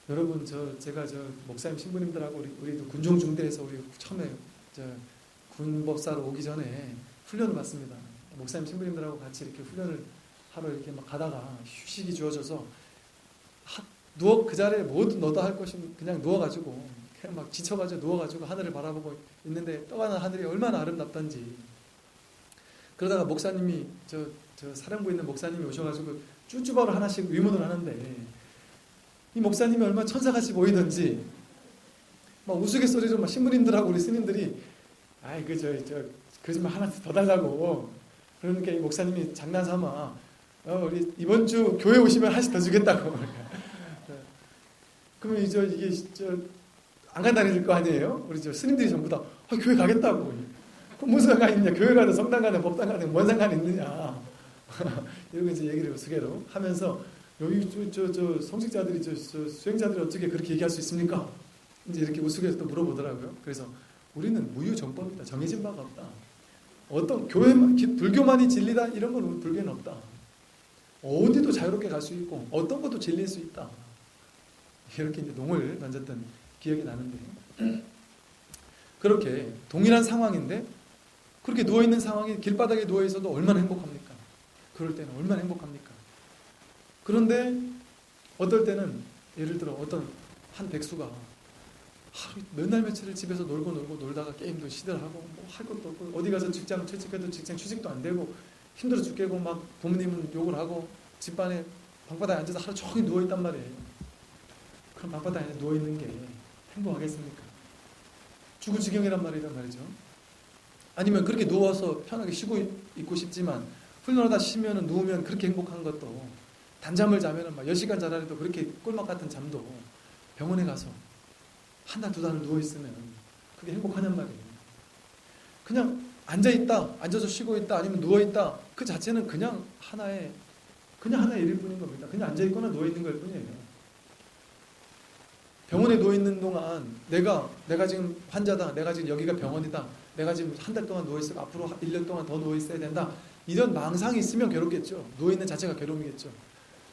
여러분 제가 목사님 신부님들하고 우리도 군종중대에서 우리 처음에 군법사로 오기 전에 훈련을 받습니다. 목사님 신부님들하고 같이 이렇게 훈련을 하러 이렇게 막 가다가 휴식이 주어져서 그 자리에 모두 너도 할 것이 그냥 누워가지고 그냥 막 지쳐가지고 누워가지고 하늘을 바라보고 있는데 떠가는 하늘이 얼마나 아름답던지. 그러다가 목사님이 저 사령부에 있는 목사님이 오셔가지고 쭈쭈바로 하나씩 위문을 하는데 이 목사님이 얼마나 천사같이 보이던지 막 우스갯소리로 막 신부님들하고 우리 스님들이 아이 거짓말 하나 더 달라고 그러니까 이 목사님이 장난삼아 우리 이번 주 교회 오시면 하나씩 더 주겠다고. 그러면 이게 안 간다는 거 아니에요? 우리 스님들이 전부 다 교회 가겠다고. 그럼 무슨 상관이 있냐? 교회 가든 성당 가든 법당 가든 뭔 상관이 있느냐? 이러고 이제 얘기를 우스개로 하면서 여기 성직자들이 수행자들이 어떻게 그렇게 얘기할 수 있습니까? 이제 이렇게 우스개서 또 물어보더라고요. 그래서 우리는 무유정법이다. 정해진 바가 없다. 어떤 불교만이 진리다 이런 건 불교는 없다. 어디도 자유롭게 갈 수 있고 어떤 것도 진리일 수 있다. 이렇게 이제 농을 던졌던 기억이 나는데 그렇게 동일한 상황인데 그렇게 누워있는 상황이 길바닥에 누워있어도 얼마나 행복합니까? 그럴 때는 얼마나 행복합니까? 그런데 어떨 때는 예를 들어 어떤 한 백수가 하루 몇 날 며칠을 집에서 놀다가 게임도 시들하고 뭐 할 것도 없고 어디 가서 직장 취직해도 직장 취직도 안 되고 힘들어 죽겠고 막 부모님은 욕을 하고 집안에 방바닥에 앉아서 하루 종일 누워있단 말이에요. 그럼 방바닥에 누워있는 게 행복하겠습니까? 죽을 지경이란 말이죠. 아니면 그렇게 누워서 편하게 쉬고 있고 싶지만 훈련하다 쉬면 누우면 그렇게 행복한 것도 단잠을 자면 막 10시간 자라도 그렇게 꿀맛 같은 잠도 병원에 가서 한 달, 두 달을 누워있으면 그게 행복하냔 말이에요. 그냥 앉아있다, 앉아서 쉬고 있다, 아니면 누워있다 그 자체는 그냥 하나의 일일 뿐인 겁니다. 그냥 앉아있거나 누워있는 걸 뿐이에요. 병원에 누워있는 동안 내가 지금 환자다, 내가 지금 여기가 병원이다, 내가 지금 한 달 동안 누워있어 앞으로 1년 동안 더 누워있어야 된다 이런 망상이 있으면 괴롭겠죠. 누워있는 자체가 괴로움이겠죠.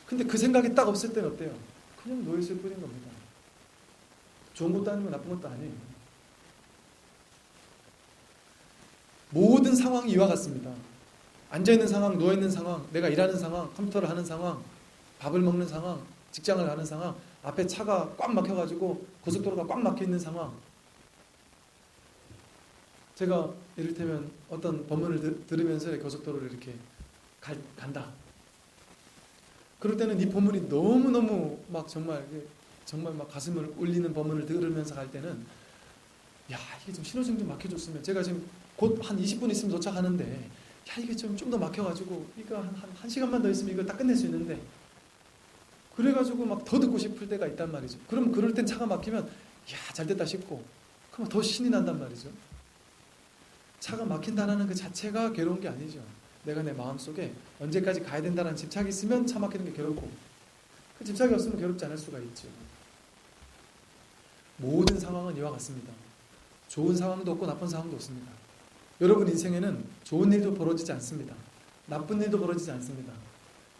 근데 그 생각이 딱 없을 때는 어때요? 그냥 누워있을 뿐인 겁니다. 좋은 것도 아니고 나쁜 것도 아니에요. 모든 상황이 이와 같습니다. 앉아있는 상황, 누워있는 상황, 내가 일하는 상황, 컴퓨터를 하는 상황, 밥을 먹는 상황, 직장을 가는 상황, 앞에 차가 꽉 막혀가지고 고속도로가 꽉 막혀있는 상황. 제가 이를테면 어떤 법문을 들으면서 고속도로를 이렇게 간다. 그럴 때는 이 법문이 너무너무 막 정말 막 가슴을 울리는 법문을 들으면서 갈 때는 야 이게 좀 신호등 좀 막혀줬으면 제가 지금 곧 한 20분 있으면 도착하는데 야 이게 좀 더 막혀가지고 이거 한 시간만 더 있으면 이거 딱 끝낼 수 있는데 그래가지고 막 더 듣고 싶을 때가 있단 말이죠. 그럼 그럴 땐 차가 막히면 야 잘됐다 싶고 그럼 더 신이 난단 말이죠. 차가 막힌다는 그 자체가 괴로운 게 아니죠. 내가 내 마음속에 언제까지 가야 된다는 집착이 있으면 차 막히는 게 괴롭고 그 집착이 없으면 괴롭지 않을 수가 있죠. 모든 상황은 이와 같습니다. 좋은 상황도 없고 나쁜 상황도 없습니다. 여러분 인생에는 좋은 일도 벌어지지 않습니다. 나쁜 일도 벌어지지 않습니다.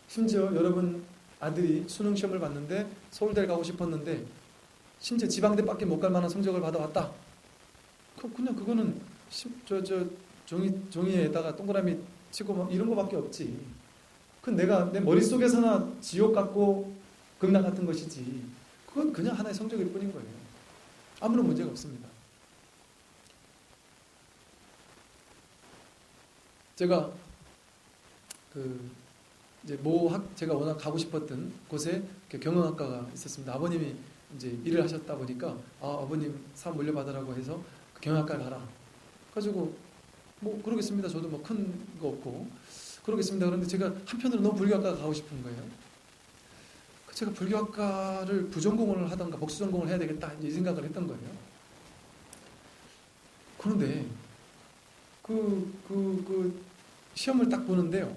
심지어 여러분 아들이 수능시험을 봤는데 서울대를 가고 싶었는데 심지어 지방대밖에 못 갈 만한 성적을 받아왔다. 그냥 그거는 종이에다가 동그라미 치고 막 이런 거밖에 없지. 그건 내가 내 머릿속에서나 지옥 같고 극락 같은 것이지. 그건 그냥 하나의 성적일 뿐인 거예요. 아무런 문제가 없습니다. 제가 제가 워낙 가고 싶었던 곳에 경영학과가 있었습니다. 아버님이 이제 일을 하셨다 보니까 아버님 사업 물려받으라고 해서 그 경영학과를 가라. 가지고 그러겠습니다. 저도 큰 거 없고 그러겠습니다. 그런데 제가 한편으로 너무 불교학과가 가고 싶은 거예요. 제가 불교학과를 부전공을 하던가 복수전공을 해야 되겠다 이 생각을 했던 거예요. 그런데 그 시험을 딱 보는데요.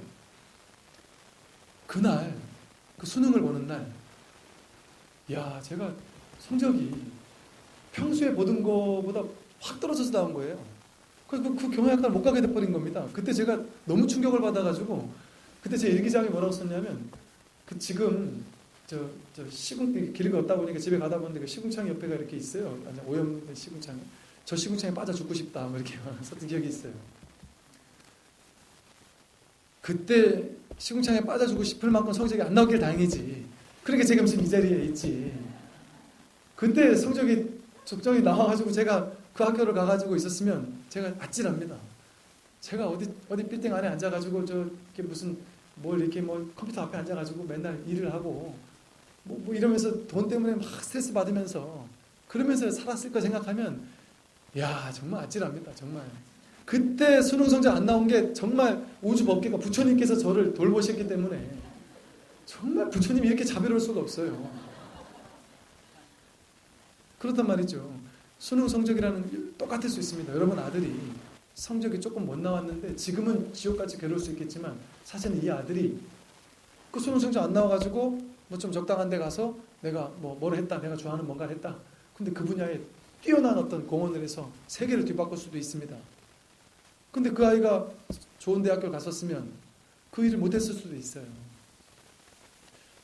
그날 그 수능을 보는 날, 야 제가 성적이 평소에 보던 거보다 확 떨어져서 나온 거예요. 그 경영학과를 못 가게 돼버린 겁니다. 그때 제가 너무 충격을 받아가지고 그때 제 일기장에 뭐라고 썼냐면 지금 시궁 길을 걷다 보니까 집에 가다 보는데 그 시궁창 옆에가 이렇게 있어요. 오염된 시궁창. 저 시궁창에 빠져 죽고 싶다. 뭐 이렇게 썼던 기억이 있어요. 그때 시궁창에 빠져주고 싶을 만큼 성적이 안 나오길 다행이지. 그러니까 제가 무슨 이 자리에 있지. 그때 성적이 적정히 나와가지고 제가 그 학교를 가가지고 있었으면 제가 아찔합니다. 제가 어디 빌딩 안에 앉아가지고 저게 무슨 뭘 이렇게 뭐 컴퓨터 앞에 앉아가지고 맨날 일을 하고 뭐 이러면서 돈 때문에 막 스트레스 받으면서 그러면서 살았을 거 생각하면 야 정말 아찔합니다. 정말. 그때 수능 성적 안 나온 게 정말 우주 법계가 부처님께서 저를 돌보셨기 때문에 정말 부처님이 이렇게 자비로울 수가 없어요. 그렇단 말이죠. 수능 성적이라는 게 똑같을 수 있습니다. 여러분 아들이 성적이 조금 못 나왔는데 지금은 지옥같이 괴로울 수 있겠지만 사실은 이 아들이 그 수능 성적 안 나와가지고 뭐 좀 적당한 데 가서 내가 뭐를 했다. 내가 좋아하는 뭔가를 했다. 근데 그 분야에 뛰어난 어떤 공헌을 해서 세계를 뒤바꿀 수도 있습니다. 근데 그 아이가 좋은 대학교를 갔었으면 그 일을 못했을 수도 있어요.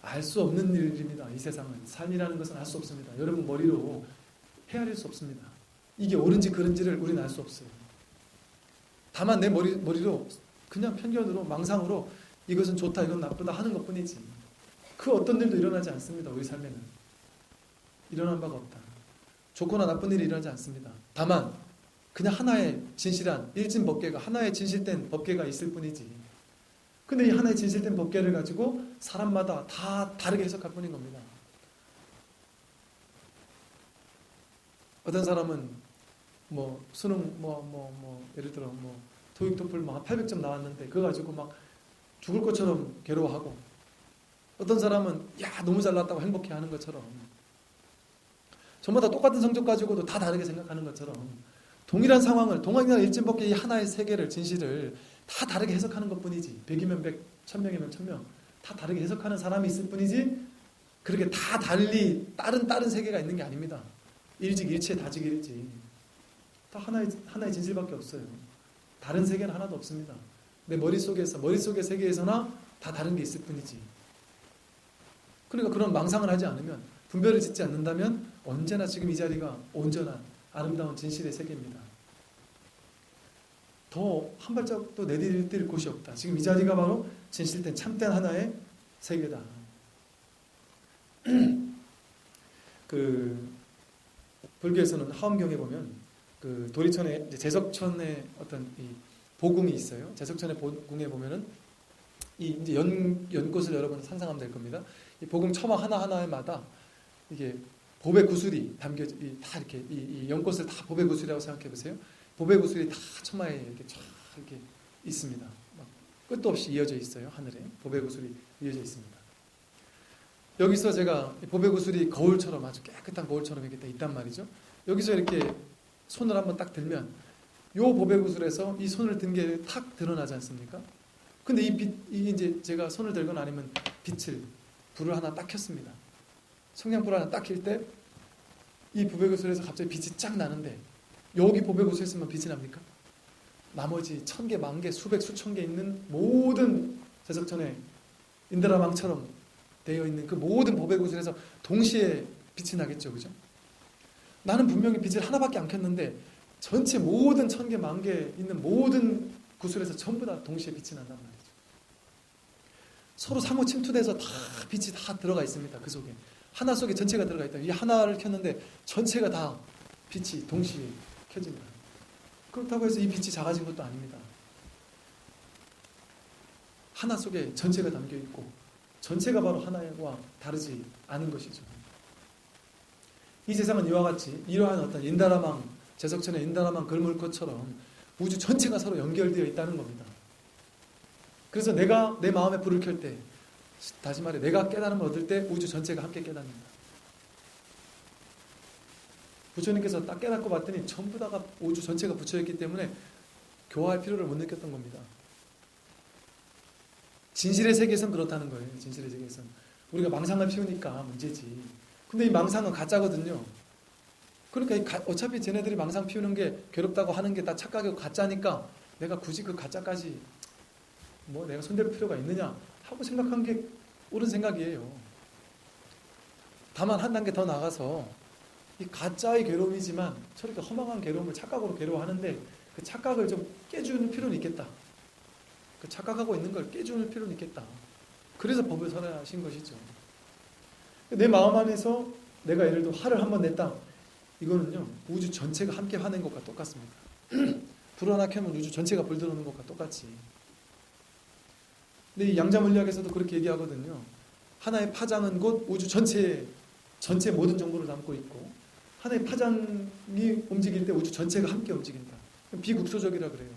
알 수 없는 일입니다. 이 세상은. 삶이라는 것은 알 수 없습니다. 여러분 머리로 헤아릴 수 없습니다. 이게 옳은지 그른지를 우리는 알 수 없어요. 다만 내 머리로 그냥 편견으로 망상으로 이것은 좋다 이건 나쁘다 하는 것뿐이지 그 어떤 일도 일어나지 않습니다. 우리 삶에는. 일어난 바가 없다. 좋거나 나쁜 일이 일어나지 않습니다. 다만 그냥 하나의 진실한 일진법계가 하나의 진실된 법계가 있을 뿐이지. 근데 이 하나의 진실된 법계를 가지고 사람마다 다 다르게 해석할 뿐인 겁니다. 어떤 사람은 뭐 수능 예를 들어 토익 토플 한 800점 나왔는데 그거 가지고 막 죽을 것처럼 괴로워하고 어떤 사람은 야 너무 잘났다고 행복해하는 것처럼 전부 다 똑같은 성적 가지고도 다 다르게 생각하는 것처럼 동일한 상황을 동일한 일진법계 이 하나의 세계를 진실을 다 다르게 해석하는 것뿐이지 100이면 100, 1000명이면 1000명 다 다르게 해석하는 사람이 있을 뿐이지 그렇게 다 달리 다른 세계가 있는 게 아닙니다. 일직일체 다직일지 다 하나의 진실밖에 없어요. 다른 세계는 하나도 없습니다. 내 머릿속의 세계에서나 다 다른 게 있을 뿐이지. 그러니까 그런 망상을 하지 않으면 분별을 짓지 않는다면 언제나 지금 이 자리가 온전한 아름다운 진실의 세계입니다. 더 한 발짝도 내디딜 곳이 없다. 지금 이 자리가 바로 진실된 참된 하나의 세계다. 그 불교에서는 하엄경에 보면 그 도리천에 제석천의 어떤 이 보궁이 있어요. 제석천의 보궁에 보면은 이 이제 연꽃을 여러분 상상하면 될 겁니다. 이 보궁 처마 하나하나마다 이게 보배 구슬이 담겨 다 이렇게 이 연꽃을 다 보배 구슬이라고 생각해 보세요. 보배 구슬이 다 처마에 이렇게 쫙 이렇게 있습니다. 막 끝도 없이 이어져 있어요. 하늘에 보배 구슬이 이어져 있습니다. 여기서 제가 보배 구슬이 거울처럼 아주 깨끗한 거울처럼 이렇게 있단 말이죠. 여기서 이렇게 손을 한번 딱 들면 요 보배 구슬에서 이 손을 든 게 탁 드러나지 않습니까? 근데 이 이제 제가 손을 들거나 아니면 불을 하나 딱 켰습니다. 성냥불을 하나 딱 킬 때 이 보배 구슬에서 갑자기 빛이 쫙 나는데 여기 보배 구슬에서만 빛이 납니까? 나머지 1000개, 10,000개, 수백, 수천 개 있는 모든 제석천의 인드라망처럼 되어 있는 그 모든 보배 구슬에서 동시에 빛이 나겠죠, 그죠? 나는 분명히 빛을 하나밖에 안 켰는데 전체 모든 1000개, 10,000개 있는 모든 구슬에서 전부 다 동시에 빛이 난단 말이죠. 서로 상호 침투돼서 다 빛이 다 들어가 있습니다. 그 속에. 하나 속에 전체가 들어가 있다. 이 하나를 켰는데 전체가 다 빛이 동시에 켜집니다. 그렇다고 해서 이 빛이 작아진 것도 아닙니다. 하나 속에 전체가 담겨 있고 전체가 바로 하나와 다르지 않은 것이죠. 이 세상은 이와 같이 이러한 어떤 인다라망, 제석천의 인다라망 걸물꽃처럼 우주 전체가 서로 연결되어 있다는 겁니다. 그래서 내가 내 마음에 불을 켤 때, 다시 말해 내가 깨달음을 얻을 때 우주 전체가 함께 깨닫는다. 부처님께서 딱 깨닫고 봤더니 전부 다가 우주 전체가 부처였기 때문에 교화할 필요를 못 느꼈던 겁니다. 진실의 세계에서는 그렇다는 거예요. 진실의 세계에서는. 우리가 망상을 피우니까 문제지. 근데 이 망상은 가짜거든요. 그러니까 어차피 쟤네들이 망상 피우는 게 괴롭다고 하는 게 다 착각이고 가짜니까 내가 굳이 그 가짜까지 내가 손댈 필요가 있느냐 하고 생각한 게 옳은 생각이에요. 다만 한 단계 더 나가서 이 가짜의 괴로움이지만 저렇게 허망한 괴로움을 착각으로 괴로워하는데 그 착각을 좀 깨주는 필요는 있겠다. 그 착각하고 있는 걸 깨주는 필요는 있겠다. 그래서 법을 설하신 것이죠. 내 마음 안에서 내가 예를 들어 화를 한번 냈다. 이거는요, 우주 전체가 함께 화낸 것과 똑같습니다. 불을 하나 켜면 우주 전체가 불 들어오는 것과 똑같이. 근데 이 양자물리학에서도 그렇게 얘기하거든요. 하나의 파장은 곧 우주 전체 모든 정보를 담고 있고, 하나의 파장이 움직일 때 우주 전체가 함께 움직인다. 비국소적이라 그래요.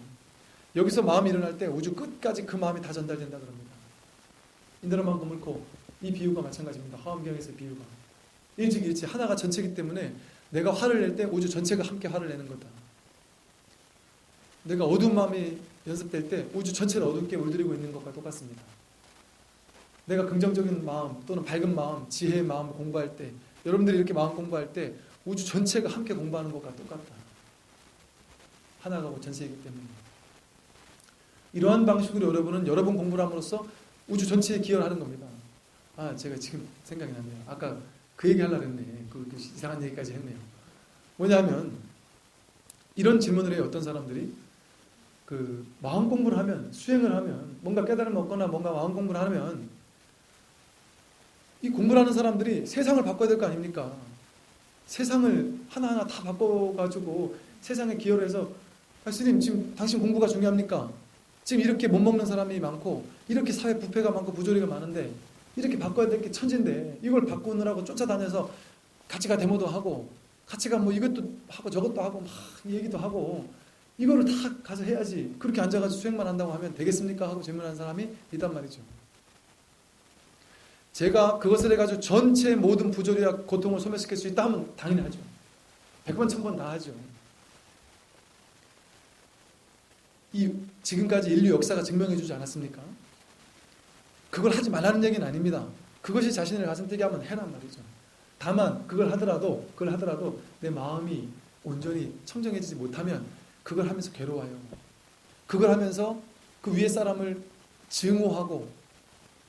여기서 마음이 일어날 때 우주 끝까지 그 마음이 다 전달된다 그럽니다. 인드라만 고물고 이 비유가 마찬가지입니다. 화엄경에서의 비유가. 일직일치 하나가 전체이기 때문에 내가 화를 낼 때 우주 전체가 함께 화를 내는 거다. 내가 어두운 마음이 연습될 때 우주 전체를 어둡게 물들이고 있는 것과 똑같습니다. 내가 긍정적인 마음 또는 밝은 마음, 지혜의 마음 공부할 때, 여러분들이 이렇게 마음 공부할 때 우주 전체가 함께 공부하는 것과 똑같다. 하나가 전체이기 때문에. 이러한 방식으로 여러분은 여러분 공부를 함으로써 우주 전체에 기여를 하는 겁니다. 제가 지금 생각이 났네요. 아까 그 얘기 하려고 했네. 그 이상한 얘기까지 했네요. 뭐냐면 이런 질문을 해요. 어떤 사람들이 그 마음 공부를 하면, 수행을 하면, 뭔가 깨달음을 얻거나 뭔가 마음 공부를 하면 이 공부를 하는 사람들이 세상을 바꿔야 될 거 아닙니까? 세상을 하나하나 다 바꿔가지고 세상에 기여를 해서 스님 지금 당신 공부가 중요합니까? 지금 이렇게 못 먹는 사람이 많고 이렇게 사회 부패가 많고 부조리가 많은데 이렇게 바꿔야 될 게 천진데 이걸 바꾸느라고 쫓아다녀서 가치가 데모도 하고 가치가 뭐 이것도 하고 저것도 하고 막 얘기도 하고 이거를 다 가서 해야지 그렇게 앉아가지고 수행만 한다고 하면 되겠습니까? 하고 질문하는 사람이 있단 말이죠. 제가 그것을 해가지고 전체 모든 부조리와 고통을 소멸시킬 수 있다 하면 당연히 하죠. 100번 1000번 다 하죠. 지금까지 인류 역사가 증명해주지 않았습니까? 그걸 하지 말라는 얘기는 아닙니다. 그것이 자신을 가슴 뛰게 하면 해란 말이죠. 다만 그걸 하더라도 내 마음이 온전히 청정해지지 못하면 그걸 하면서 괴로워요. 그걸 하면서 그 위에 사람을 증오하고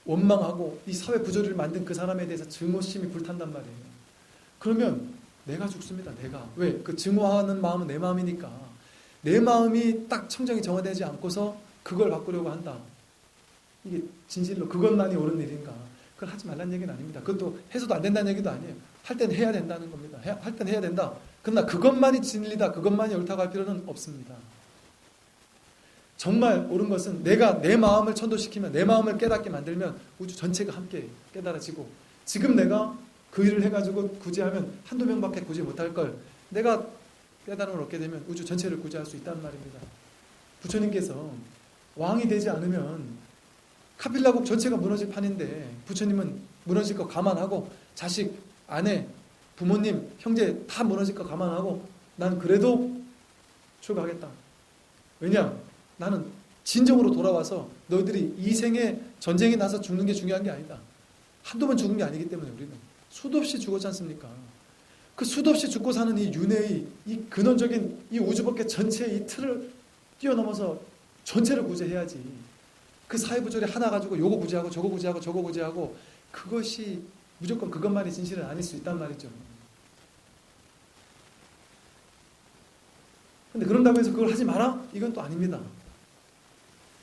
원망하고 이 사회 부조리를 만든 그 사람에 대해서 증오심이 불탄단 말이에요. 그러면 내가 죽습니다. 내가. 왜? 그 증오하는 마음은 내 마음이니까. 내 마음이 딱 청정이 정화되지 않고서 그걸 바꾸려고 한다. 이게 진실로 그것만이 옳은 일인가? 그걸 하지 말라는 얘기는 아닙니다. 그것도 해서도 안 된다는 얘기도 아니에요. 할 때는 해야 된다는 겁니다. 할 때는 해야 된다. 그러나 그것만이 진리다. 그것만이 옳다고 할 필요는 없습니다. 정말 옳은 것은 내가 내 마음을 천도시키면 내 마음을 깨닫게 만들면 우주 전체가 함께 깨달아지고 지금 내가 그 일을 해가지고 구제하면 한두 명밖에 구제 못할 걸 내가 깨달음을 얻게 되면 우주 전체를 구제할 수 있다는 말입니다. 부처님께서 왕이 되지 않으면 카필라국 전체가 무너질 판인데 부처님은 무너질 거 감안하고 자식, 아내, 부모님, 형제 다 무너질 거 감안하고 난 그래도 출가하겠다. 왜냐? 나는 진정으로 돌아와서 너희들이 이 생에 전쟁에 나서 죽는 게 중요한 게 아니다. 한두 번 죽은 게 아니기 때문에 우리는 수도 없이 죽었지 않습니까? 그 수도 없이 죽고 사는 이 윤회의 이 근원적인 이 우주법계 전체의 이 틀을 뛰어넘어서 전체를 구제해야지. 그 사회부조리 하나 가지고 요거 구제하고 저거 구제하고 저거 구제하고 그것이 무조건 그것만이 진실은 아닐 수 있단 말이죠. 근데 그런다고 해서 그걸 하지 마라? 이건 또 아닙니다.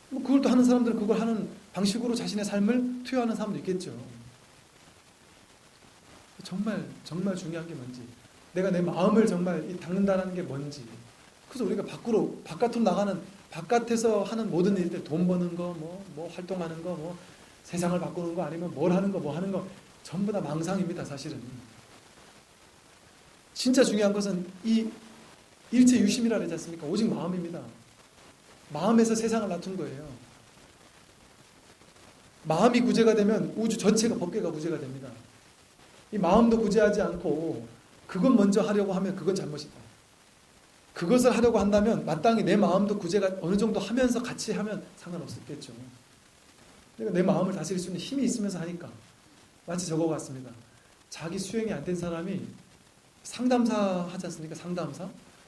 뭐 그걸 또 하는 사람들은 그걸 하는 방식으로 자신의 삶을 투여하는 사람도 있겠죠. 정말 중요한 게 뭔지, 내가 내 마음을 정말 닦는다는 게 뭔지. 그래서 우리가 바깥으로 나가는, 바깥에서 하는 모든 일들, 돈 버는 거, 뭐 활동하는 거, 뭐 세상을 바꾸는 거, 아니면 뭘 하는 거, 뭐 하는 거, 전부 다 망상입니다, 사실은. 진짜 중요한 것은 이 일체 유심이라 그러지 않습니까? 오직 마음입니다. 마음에서 세상을 놔둔 거예요. 마음이 구제가 되면 우주 전체가 법계가 구제가 됩니다. 이 마음도 구제하지 않고 그것 먼저 하려고 하면 그건 잘못이다. 그것을 하려고 한다면 마땅히 내 마음도 구제가 어느 정도 하면서 같이 하면 상관없었겠죠. 내가 내 마음을 다스릴 수 있는 힘이 있으면서 하니까 마치 저거 같습니다. 자기 수행이 안 된 사람이 상담사 하지 않습니까?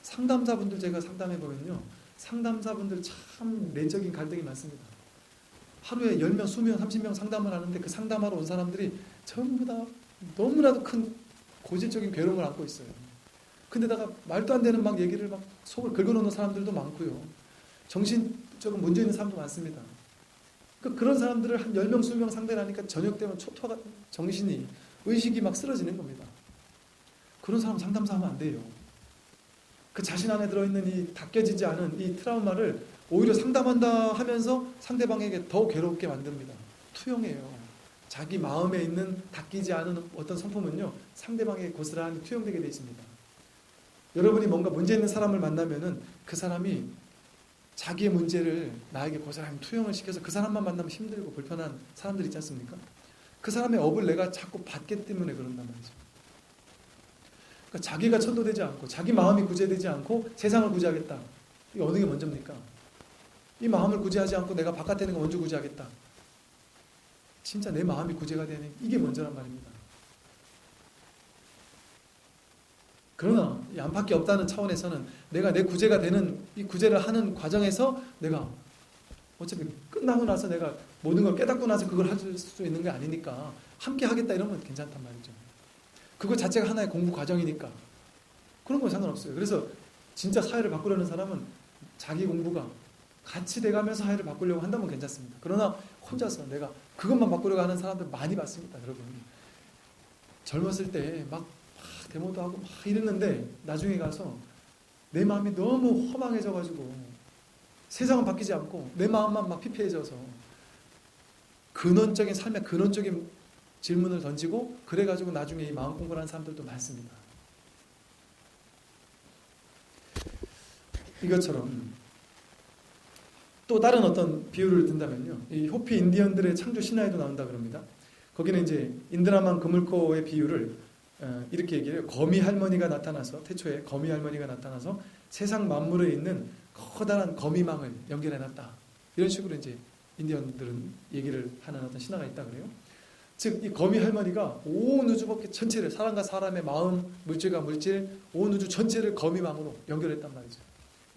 상담사분들 제가 상담해 보면요, 상담사분들 참 내적인 갈등이 많습니다. 하루에 10명, 20명, 30명 상담을 하는데 그 상담하러 온 사람들이 전부 다 너무나도 큰 고질적인 괴로움을 안고 있어요. 근데다가 말도 안 되는 막 얘기를 막 속을 긁어놓는 사람들도 많고요. 정신적인 문제 있는 사람도 많습니다. 그런 사람들을 한 10명, 20명 상대를 하니까 저녁 되면 초토화가 정신이, 의식이 막 쓰러지는 겁니다. 그런 사람 상담사 하면 안 돼요. 그 자신 안에 들어있는 이 닦여지지 않은 이 트라우마를 오히려 상담한다 하면서 상대방에게 더 괴롭게 만듭니다. 투영해요. 자기 마음에 있는 닦이지 않은 어떤 성품은요, 상대방에게 고스란히 투영되게 되어 있습니다. 여러분이 뭔가 문제 있는 사람을 만나면은 그 사람이 자기의 문제를 나에게 고스란히 투영을 시켜서 그 사람만 만나면 힘들고 불편한 사람들 있지 않습니까? 그 사람의 업을 내가 자꾸 받기 때문에 그런단 말이죠. 그러니까 자기가 천도되지 않고 자기 마음이 구제되지 않고 세상을 구제하겠다. 이게 어느 게 먼저입니까? 이 마음을 구제하지 않고 내가 바깥에 있는 거 먼저 구제하겠다. 진짜 내 마음이 구제가 되는 이게 먼저란 말입니다. 그러나 이 안팎이 없다는 차원에서는 내가 내 구제가 되는 이 구제를 하는 과정에서 내가 어차피 끝나고 나서 내가 모든 걸 깨닫고 나서 그걸 할 수 있는 게 아니니까 함께 하겠다 이러면 괜찮단 말이죠. 그거 자체가 하나의 공부 과정이니까 그런 건 상관없어요. 그래서 진짜 사회를 바꾸려는 사람은 자기 공부가 같이 돼가면서 사회를 바꾸려고 한다면 괜찮습니다. 그러나 혼자서 내가 그것만 바꾸려고 하는 사람들 많이 봤습니다. 여러분 젊었을 때 막 데모도 하고 막 이랬는데 나중에 가서 내 마음이 너무 허망해져가지고 세상은 바뀌지 않고 내 마음만 막 피폐해져서 근원적인 삶의 근원적인 질문을 던지고 그래가지고 나중에 이 마음 공부를 하는 사람들도 많습니다. 이것처럼 또 다른 어떤 비유를 든다면요, 이 호피 인디언들의 창조 신화에도 나온다 그럽니다. 거기는 이제 인드라만 그물코의 비유를 이렇게 얘기해요. 거미 할머니가 나타나서 태초에 거미 할머니가 나타나서 세상 만물에 있는 커다란 거미망을 연결해놨다. 이런 식으로 이제 인디언들은 얘기를 하는 어떤 신화가 있다 그래요. 즉 이 거미 할머니가 온 우주밖에 전체를 사람과 사람의 마음, 물질과 물질, 온 우주 전체를 거미망으로 연결했단 말이죠.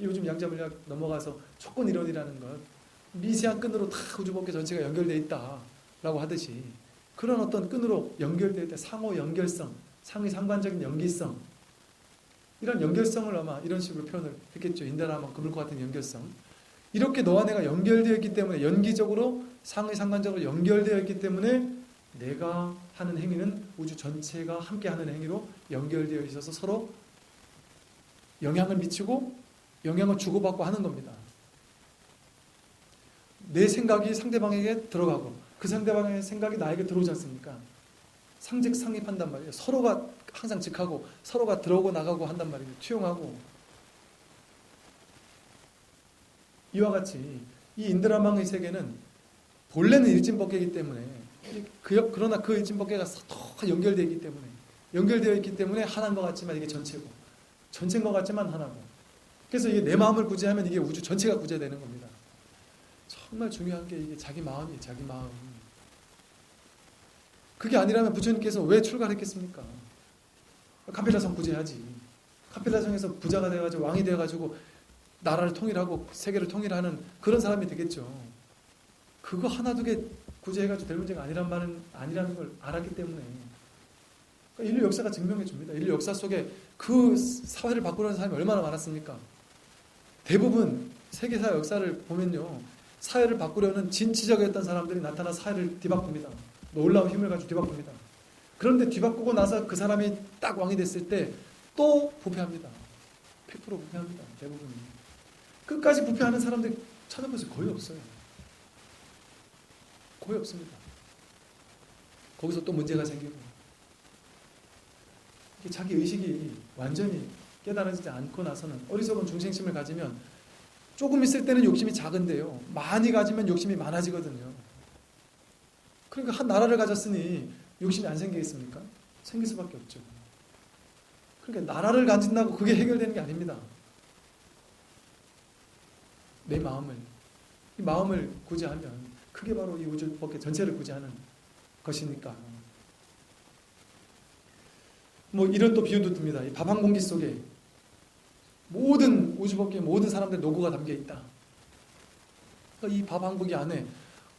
요즘 양자물리학 넘어가서 촉근 이론이라는 것, 미세한 끈으로 다 우주법계 전체가 연결되어 있다라고 하듯이 그런 어떤 끈으로 연결될 때 상호 연결성, 상위 상관적인 연기성, 이런 연결성을 아마 이런 식으로 표현을 했겠죠. 인다라만 그물과 같은 연결성. 이렇게 너와 내가 연결되어 있기 때문에 연기적으로 상위 상관적으로 연결되어 있기 때문에 내가 하는 행위는 우주 전체가 함께 하는 행위로 연결되어 있어서 서로 영향을 미치고 영향을 주고받고 하는 겁니다. 내 생각이 상대방에게 들어가고 그 상대방의 생각이 나에게 들어오지 않습니까? 상직상립한단 말이에요. 서로가 항상 직하고 서로가 들어오고 나가고 한단 말이에요. 투영하고. 이와 같이 이 인드라망의 세계는 본래는 일진법계이기 때문에 그러나 그 일진법계가 더 연결되어 있기 때문에 연결되어 있기 때문에 하나인 것 같지만 이게 전체고 전체인 것 같지만 하나고 그래서 이게 내 마음을 구제하면 이게 우주 전체가 구제되는 겁니다. 정말 중요한 게 이게 자기 마음이에요. 자기 마음. 그게 아니라면 부처님께서 왜 출가했겠습니까? 카필라성 구제하지. 카필라성에서 부자가 돼가지고 왕이 돼가지고 나라를 통일하고 세계를 통일하는 그런 사람이 되겠죠. 그거 하나 두 개 구제해가지고 될 문제가 아니라는 걸 알았기 때문에 그러니까 인류 역사가 증명해 줍니다. 인류 역사 속에 그 사회를 바꾸려는 사람이 얼마나 많았습니까? 대부분 세계사 역사를 보면요. 사회를 바꾸려는 진취적이었던 사람들이 나타나 사회를 뒤바꿉니다. 놀라운 힘을 가지고 뒤바꿉니다. 그런데 뒤바꾸고 나서 그 사람이 딱 왕이 됐을 때 또 부패합니다. 100% 부패합니다. 대부분. 끝까지 부패하는 사람들 찾아보세요. 거의 없어요. 거의 없습니다. 거기서 또 문제가 생기고 자기 의식이 완전히 깨달아지지 않고 나서는 어리석은 중생심을 가지면 조금 있을 때는 욕심이 작은데요. 많이 가지면 욕심이 많아지거든요. 그러니까 한 나라를 가졌으니 욕심이 안 생기겠습니까? 생길 수밖에 없죠. 그러니까 나라를 가진다고 그게 해결되는 게 아닙니다. 내 마음을, 이 마음을 구제하면 그게 바로 이 우주법계 전체를 구제하는 것이니까. 뭐 이런 또 비유도 듭니다. 이 밥 한 공기 속에 모든 우주법계 모든 사람들의 노고가 담겨 있다. 그러니까 이 밥 한 공기 안에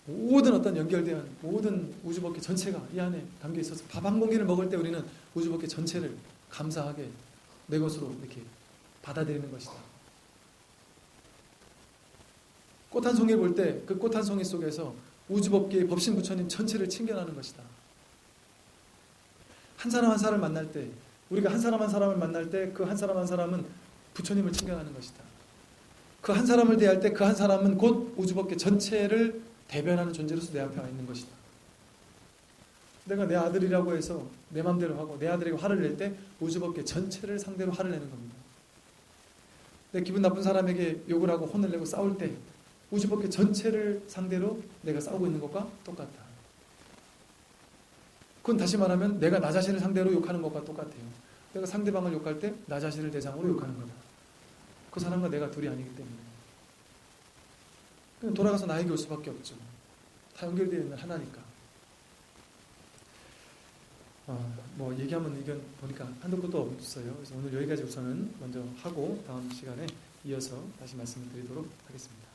모든 어떤 연결된 모든 우주법계 전체가 이 안에 담겨 있어서 밥 한 공기를 먹을 때 우리는 우주법계 전체를 감사하게 내 것으로 이렇게 받아들이는 것이다. 꽃 한 송이 볼 때 그 꽃 한 송이 속에서 우주법계의 법신 부처님 전체를 칭견하는 것이다. 한 사람 한 사람을 만날 때, 우리가 한 사람 한 사람을 만날 때 그 한 사람 한 사람은 부처님을 칭견하는 것이다. 그 한 사람을 대할 때 그 한 사람은 곧 우주법계 전체를 대변하는 존재로서 내 앞에 와 있는 것이다. 내가 내 아들이라고 해서 내 맘대로 하고 내 아들에게 화를 낼 때 우주법계 전체를 상대로 화를 내는 겁니다. 내 기분 나쁜 사람에게 욕을 하고 혼을 내고 싸울 때 우주법계 전체를 상대로 내가 싸우고 있는 것과 똑같다. 그건 다시 말하면 내가 나 자신을 상대로 욕하는 것과 똑같아요. 내가 상대방을 욕할 때 나 자신을 대상으로 욕하는 거다. 그 사람과 내가 둘이 아니기 때문에. 그냥 돌아가서 나에게 올 수밖에 없죠. 다 연결되어 있는 하나니까. 뭐 얘기하면 의견 보니까 한도 끝도 없어요. 그래서 오늘 여기까지 우선은 먼저 하고 다음 시간에 이어서 다시 말씀을 드리도록 하겠습니다.